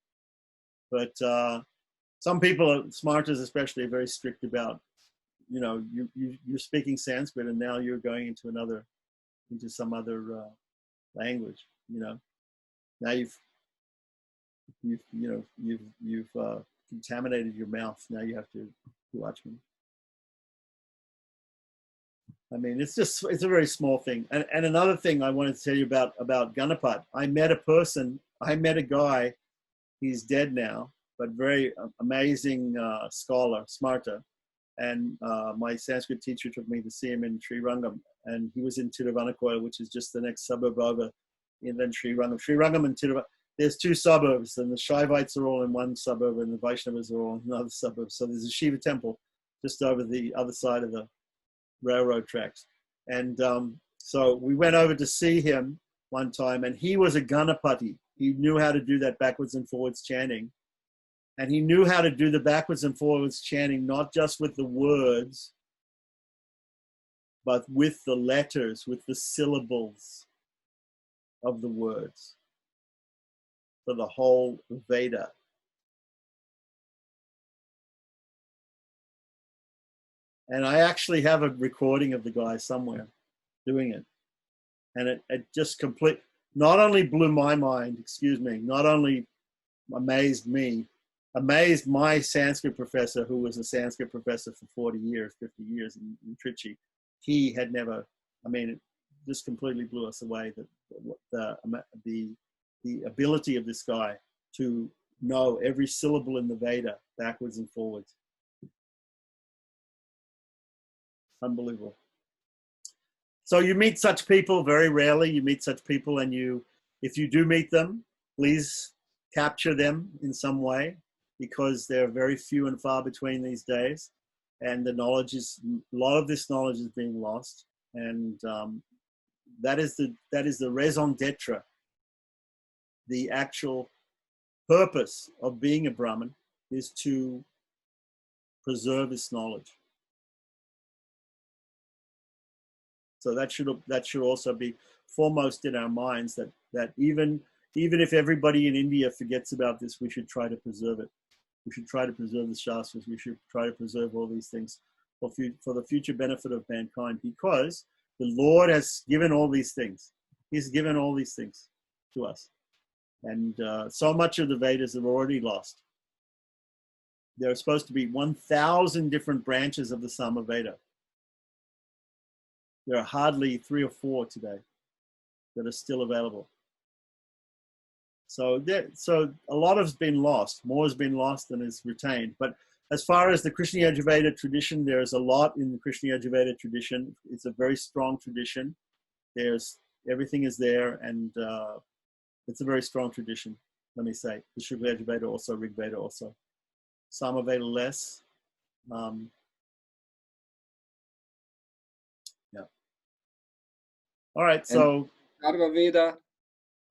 But some people, Smartas especially, are very strict about, you're speaking Sanskrit and now you're going into some other language. Now you've contaminated your mouth. Now you have to watch me. I mean, it's a very small thing. And another thing I wanted to tell you about Ganapat. I met a guy, he's dead now, but very amazing scholar, Smarta. And my Sanskrit teacher took me to see him in Sri Rangam, and he was in Tiruvanakoil, which is just the next suburb over in Sri Rangam. Sri Rangam and Tiruvanakoil, there's two suburbs, and the Shaivites are all in one suburb and the Vaishnavas are all in another suburb. So there's a Shiva temple just over the other side of the railroad tracks. And so we went over to see him one time, and he was a Ganapati. He knew how to do that backwards and forwards chanting. And he knew how to do the backwards and forwards chanting, not just with the words, but with the letters, with the syllables of the words for the whole Veda. And I actually have a recording of the guy somewhere doing it. And it just not only blew my mind, not only amazed me, amazed my Sanskrit professor, who was a Sanskrit professor for 40 years, 50 years in Trichy. He had never, it just completely blew us away, the ability of this guy to know every syllable in the Veda backwards and forwards. Unbelievable. So you meet such people very rarely. You meet such people, and if you do meet them, please capture them in some way, because they're very few and far between these days, and a lot of this knowledge is being lost, and that is the raison d'etre, the actual purpose of being a Brahmin, is to preserve this knowledge. So that should also be foremost in our minds, that even if everybody in India forgets about this, we should try to preserve it. We should try to preserve the Shastras. We should try to preserve all these things for the future benefit of mankind, because The Lord has given all these things. He's given all these things to us. And so much of the Vedas are already lost. There are supposed to be 1,000 different branches of the Sama Veda. There are hardly 3 or 4 today that are still available. So a lot has been lost. More has been lost than is retained. But as far as the Krishna Yajurveda tradition, there's a lot in the Krishna Yajurveda tradition. It's a very strong tradition. Everything is there, and it's a very strong tradition, let me say. The Shukla Yajurveda also, Rig Veda also. Samaveda less. Yeah. All right, so.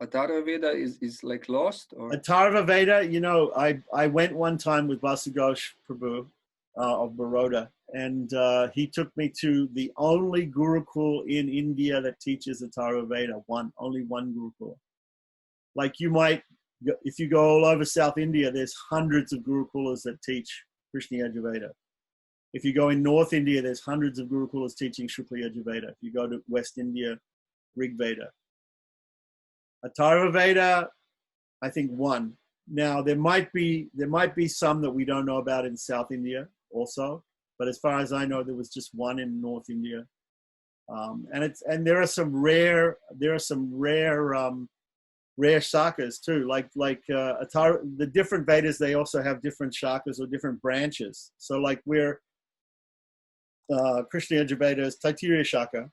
Atharva Veda is like lost? Or? Atharva Veda, you know, I went one time with Vasugosh Prabhu of Baroda, and he took me to the only Gurukul in India that teaches Atharva Veda, only one Gurukul. Like you might, if you go all over South India, there's hundreds of Gurukulas that teach Krishna Yajurveda. If you go in North India, there's hundreds of Gurukulas teaching Shukla Yajurveda. If you go to West India, Rig Veda. Atharva Veda, I think one. Now there might be some that we don't know about in South India also, but as far as I know, there was just one in North India, and there are some rare shakas too, like the different Vedas. They also have different shakas or different branches. So like Krishna Yajurveda is Taittiriya Shaka.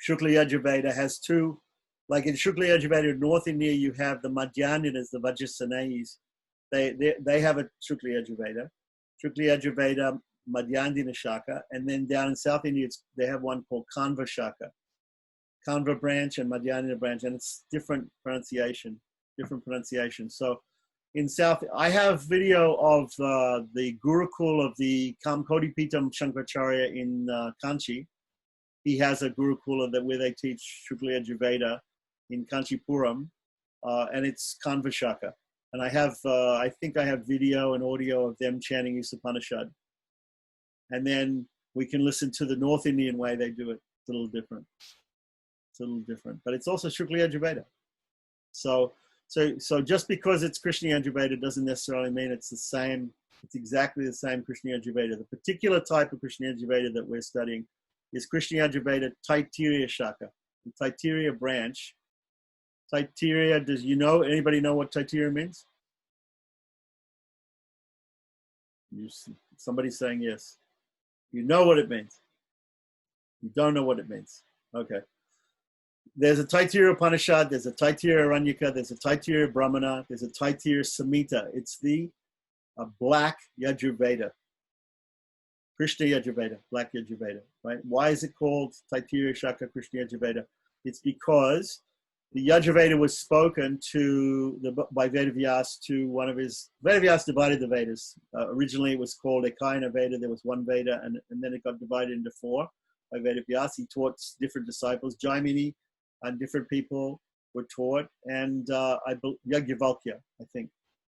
Shukla Yajurveda has 2. Like in Shukla Yajurveda in North India, you have the Madhyanas, the Vajrasanayis. They have a Shukla Yajurveda. Shukla Yajurveda, Madhyandina Shaka. And then down in South India, they have one called Kanva Shaka. Kanva branch and Madhyandina branch, and it's different pronunciation. So in South, I have video of the Gurukul of the Kamkodipitam Shankaracharya in Kanchi. He has a Gurukula where they teach Shukla Yajurveda in Kanchipuram, and it's Kanva Shaka. And I think I have video and audio of them chanting Upanishad. And then we can listen to the North Indian way they do it. It's a little different. But it's also Shukla Yajurveda. So just because it's Krishna Yajurveda doesn't necessarily mean it's the same. It's exactly the same Krishna Yajurveda. The particular type of Krishna Yajurveda that we're studying is Krishna Yajurveda Taittiriya Shaka, the Taittiriya branch. Taittiriya, anybody know what Taittiriya means? Somebody's saying yes. You know what it means. You don't know what it means. Okay. There's a Taittiriya Upanishad, there's a Taittiriya Aranyaka, there's a Taittiriya Brahmana, there's a Taittiriya Samhita. It's the black Yajurveda. Krishna Yajurveda, black Yajurveda, right? Why is it called Taittiriya Shaka Krishna Yajurveda? It's because the Yajurveda was spoken by Vedavyas to one of his. Vedavyas divided the Vedas. Originally, it was called Ekayana Veda. There was one Veda, and then it got divided into 4 by Vedavyas. He taught different disciples. Jaimini and different people were taught, and Yajnavalkya, I think,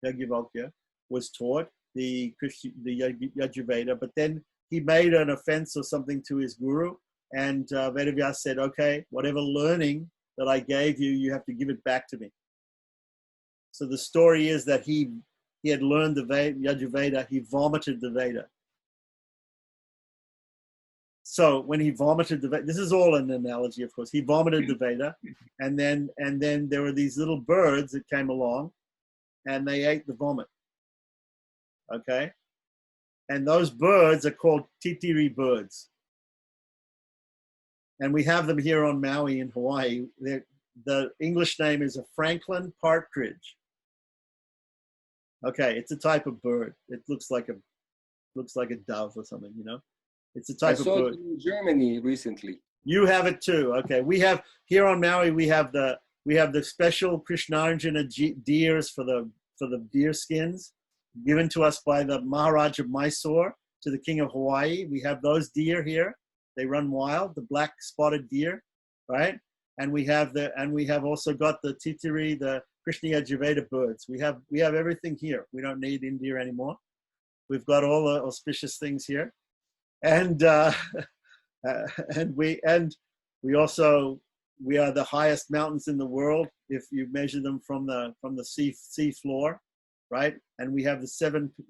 Yajnavalkya was taught the Yajurveda, but then he made an offense or something to his guru, and Vedavyas said, okay, whatever learning that I gave you, you have to give it back to me. So the story is that he had learned the Yajurveda, he vomited the Veda. So when he vomited the Veda, this is all an analogy, of course, he vomited the Veda, and then there were these little birds that came along, and they ate the vomit. Okay? And those birds are called titiri birds. And we have them here on Maui in Hawaii. The English name is a Franklin partridge. Okay, it's a type of bird. It looks like a dove or something, It's a type of bird. I saw it in Germany recently. You have it too. Okay, we have here on Maui. We have the special Krishnarjuna deers for the deer skins, given to us by the Maharaj of Mysore to the King of Hawaii. We have those deer here. They run wild, the black spotted deer, right? And we have also got the titiri, the Krishna Yajurveda birds. We have everything here. We don't need India anymore. We've got all the auspicious things here, and and we are the highest mountains in the world if you measure them from the sea floor, right? And we have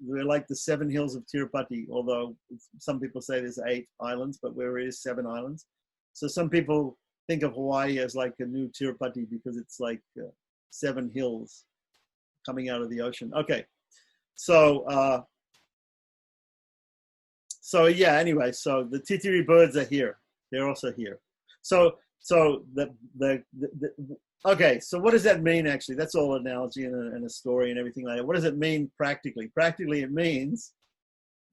we're like the 7 hills of Tirupati, although some people say there's 8 islands, but there is 7 islands. So some people think of Hawaii as like a new Tirupati because it's like 7 hills coming out of the ocean. Okay, so yeah. Anyway, so the titiri birds are here. They're also here. So okay. So what does that mean? Actually, that's all analogy and a story and everything like that. What does it mean practically? Practically, it means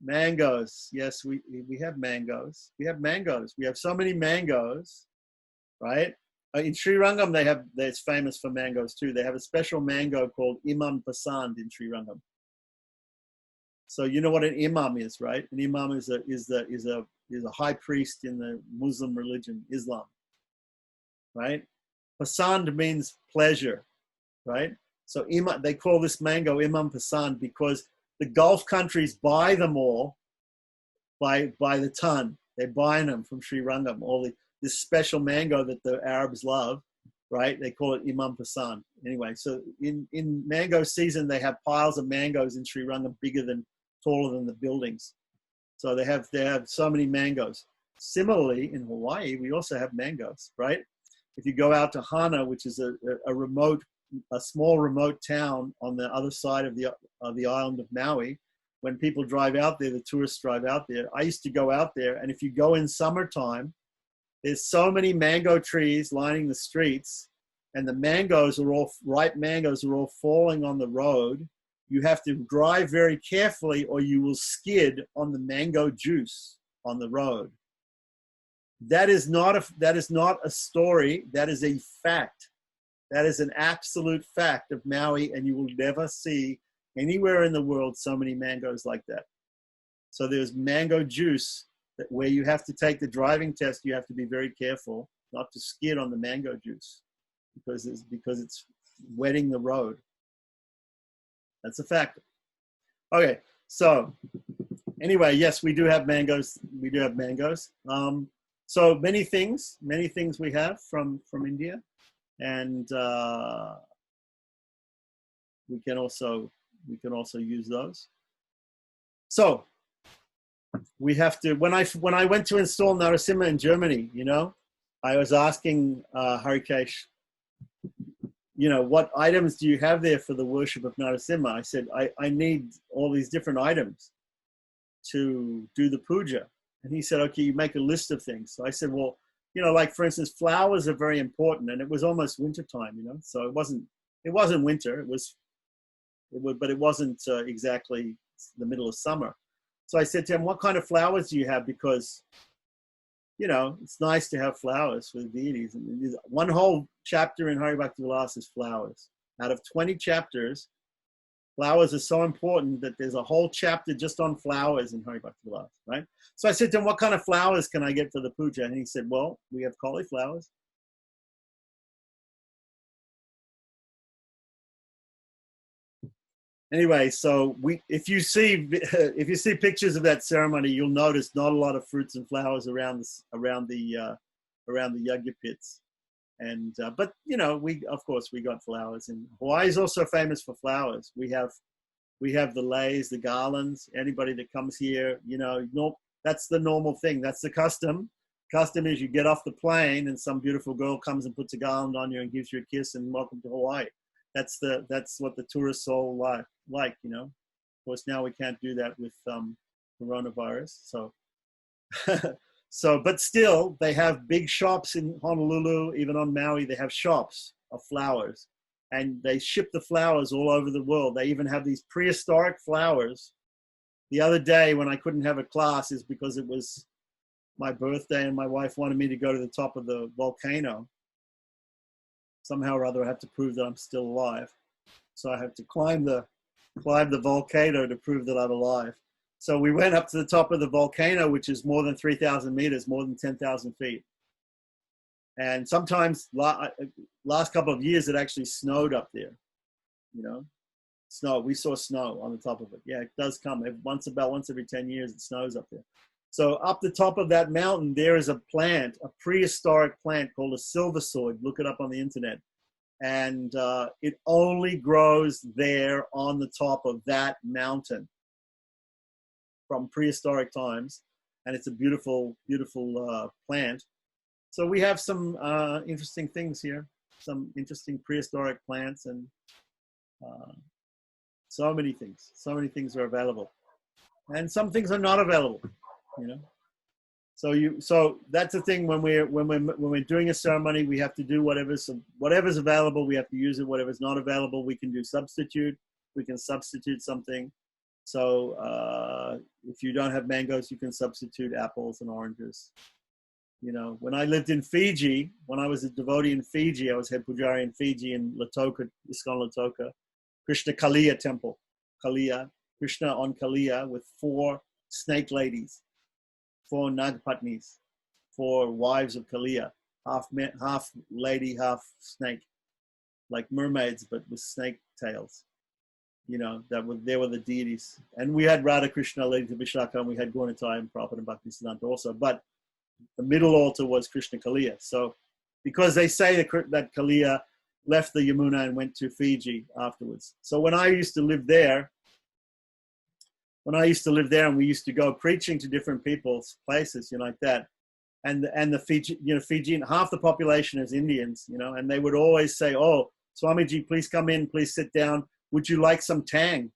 mangoes. Yes, we have mangoes. We have mangoes. We have so many mangoes, right? In Sri Rangam, it's famous for mangoes too. They have a special mango called Imam Pasand in Sri Rangam. So you know what an imam is, right? An imam is a high priest in the Muslim religion, Islam, right? Pasand means pleasure, right? So they call this mango Imam Pasand because the Gulf countries buy them all by the ton. They're buying them from Sri Rangam, this special mango that the Arabs love, right? They call it Imam Pasand. Anyway, so in mango season, they have piles of mangoes in Sri Rangam taller than the buildings. So they have so many mangoes. Similarly, in Hawaii, we also have mangoes, right? If you go out to Hana, which is a small remote town on the other side of the island of Maui, when people drive out there, the tourists drive out there. I used to go out there, and if you go in summertime, there's so many mango trees lining the streets, and the ripe mangoes are all falling on the road. You have to drive very carefully or you will skid on the mango juice on the road. That is not a story. That is a fact. That is an absolute fact of Maui, and you will never see anywhere in the world so many mangoes like that. So there's mango juice where you have to take the driving test. You have to be very careful not to skid on the mango juice because it's wetting the road. That's a fact. Okay, so anyway, yes, we do have mangoes. We do have mangoes. So many things we have from India, and we can also use those. So we have to. When I went to install Narasimha in Germany, I was asking Harikesh, what items do you have there for the worship of Narasimha? I said, I need all these different items to do the puja. And he said, okay, you make a list of things. So I said, well, like for instance, flowers are very important, and it was almost wintertime, so it wasn't winter. But it wasn't exactly the middle of summer. So I said to him, what kind of flowers do you have? Because it's nice to have flowers for the deities. And there's one whole chapter in Hari Bhakti Vilas is flowers. Out of 20 chapters, flowers are so important that there's a whole chapter just on flowers in Hari Bhakti Vilas, right? So I said to him, what kind of flowers can I get for the puja? And he said, well, we have cauliflowers. Anyway, so if you see pictures of that ceremony, you'll notice not a lot of fruits and flowers around the yajna pits, and but of course we got flowers. And Hawaii is also famous for flowers. We have the leis, the garlands. Anybody that comes here, that's the normal thing. That's the custom. Custom is you get off the plane and some beautiful girl comes and puts a garland on you and gives you a kiss and welcome to Hawaii. That's what the tourists all like. Of course, now we can't do that with coronavirus. So, but still, they have big shops in Honolulu, even on Maui. They have shops of flowers, and they ship the flowers all over the world. They even have these prehistoric flowers. The other day, when I couldn't have a class, is because it was my birthday, and my wife wanted me to go to the top of the volcano. Somehow or other, I have to prove that I'm still alive. So I have to climb the volcano to prove that I'm alive. So we went up to the top of the volcano, which is more than 3,000 meters, more than 10,000 feet. And sometimes, last couple of years, it actually snowed up there. Snow. We saw snow on the top of it. Yeah, it does come. Once every 10 years, it snows up there. So up the top of that mountain, there is a plant, a prehistoric plant called a silver sword. Look it up on the internet. And it only grows there on the top of that mountain from prehistoric times. And it's a beautiful, beautiful plant. So we have some interesting things here, some interesting prehistoric plants, and so many things are available. And some things are not available, you know. So that's the thing when we're doing a ceremony, we have to do whatever's available, we have to use it. Whatever's not available, we can do substitute. We can substitute something. So if you don't have mangoes, you can substitute apples and oranges. You know, when I lived in Fiji, when I was a devotee in Fiji, I was head pujari in Fiji in Lautoka, ISKCON Lautoka, Krishna Kaliya temple, Kaliya, Krishna on Kaliya with 4 snake ladies, 4 Nagpatnis, 4 wives of Kaliya, half lady, half snake, like mermaids, but with snake tails. You know, they were the deities. And we had Radha Krishna, Lady Vishaka, and we had Gauranitai and Prabhupada and Bhaktisiddhanta also. But the middle altar was Krishna Kaliya. So because they say that Kaliya left the Yamuna and went to Fiji afterwards. So when I used to live there, and we used to go preaching to different people's places, you know, like that, and the Fiji, you know, Fijian, half the population is Indians, you know, and they would always say, "Oh, Swamiji, please come in, please sit down. Would you like some tang?"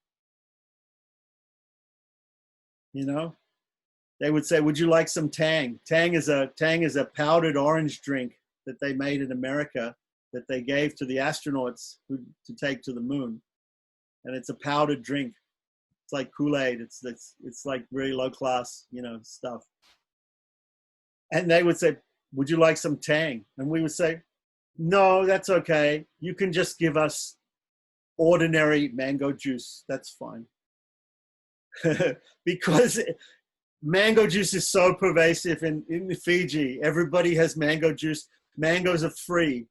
You know, they would say, "Would you like some tang?" Tang is a powdered orange drink that they made in America that they gave to the astronauts to take to the moon, and it's a powdered drink. It's like Kool-Aid. It's like very low class, you know, stuff. And they would say, "Would you like some tang?" And we would say, "No, that's okay. You can just give us ordinary mango juice. That's fine." Because mango juice is so pervasive in Fiji. Everybody has mango juice. Mangoes are free.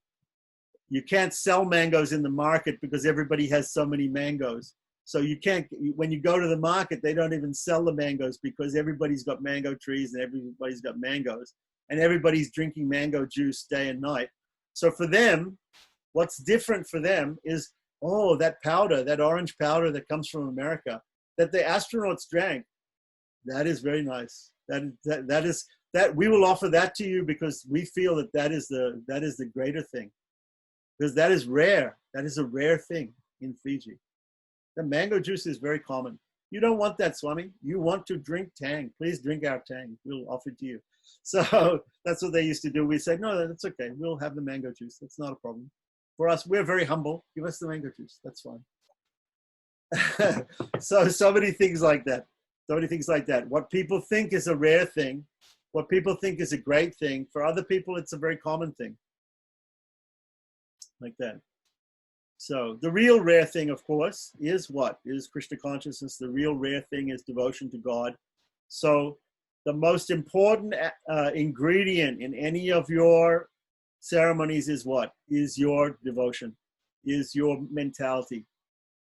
You can't sell mangoes in the market because everybody has so many mangoes. So you can't, when you go to the market, they don't even sell the mangoes because everybody's got mango trees and everybody's got mangoes. And everybody's drinking mango juice day and night. So for them, what's different for them is, oh, that powder, that orange powder that comes from America, that the astronauts drank, that is very nice. That we will offer that to you because we feel that is the greater thing. Because that is rare. That is a rare thing in Fiji. The mango juice is very common. You don't want that, Swami. You want to drink tang. Please drink our tang. We'll offer it to you. So that's what they used to do. We said, no, that's okay. We'll have the mango juice. That's not a problem. For us, we're very humble. Give us the mango juice. That's fine. So many things like that. So many things like that. What people think is a rare thing, what people think is a great thing, for other people, it's a very common thing. Like that. So the real rare thing, of course, is what? Is Krishna consciousness. The real rare thing is devotion to God. So the most important ingredient in any of your ceremonies is what? Is your devotion, is your mentality.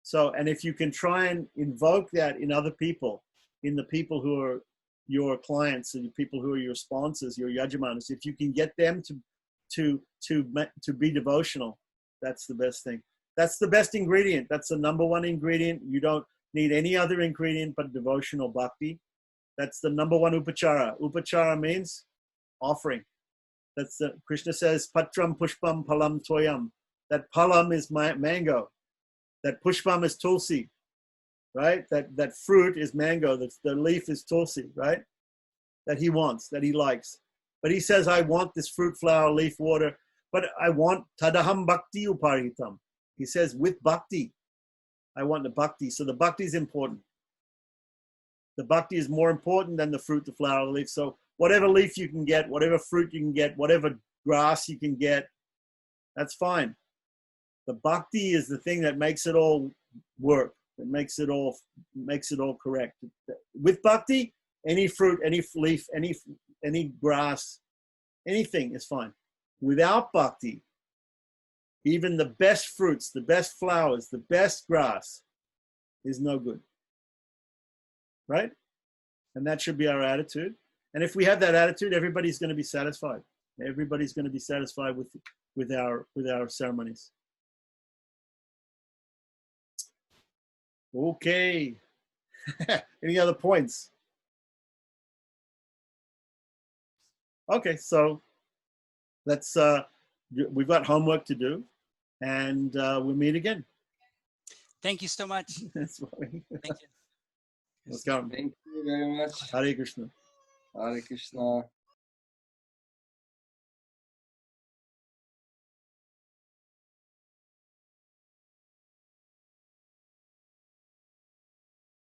So, and if you can try and invoke that in other people, in the people who are your clients and the people who are your sponsors, your yajamanas, if you can get them to be devotional, that's the best thing. That's the best ingredient. That's the number one ingredient. You don't need any other ingredient but devotional bhakti. That's the number one upachara. Upachara means offering. That's the, Krishna says, patram pushpam palam toyam. That palam is mango. That pushpam is tulsi, right? That fruit is mango. The leaf is tulsi, right? That he wants, that he likes. But he says, I want this fruit, flower, leaf, water, but I want tadaham bhakti uparitam. He says, with bhakti, I want the bhakti. So the bhakti is important. The bhakti is more important than the fruit, the flower, the leaf. So whatever leaf you can get, whatever fruit you can get, whatever grass you can get, that's fine. The bhakti is the thing that makes it all work. That makes it all correct. With bhakti, any fruit, any leaf, any grass, anything is fine. Without bhakti, even the best fruits, the best flowers, the best grass is no good. Right? And that should be our attitude. And if we have that attitude, everybody's going to be satisfied. Everybody's going to be satisfied with our ceremonies. Okay. Any other points? Okay, so let's we've got homework to do, and we'll meet again. Thank you so much. That's what we, Thank you. let's go. Thank you very much. Hare Krishna. Hare Krishna.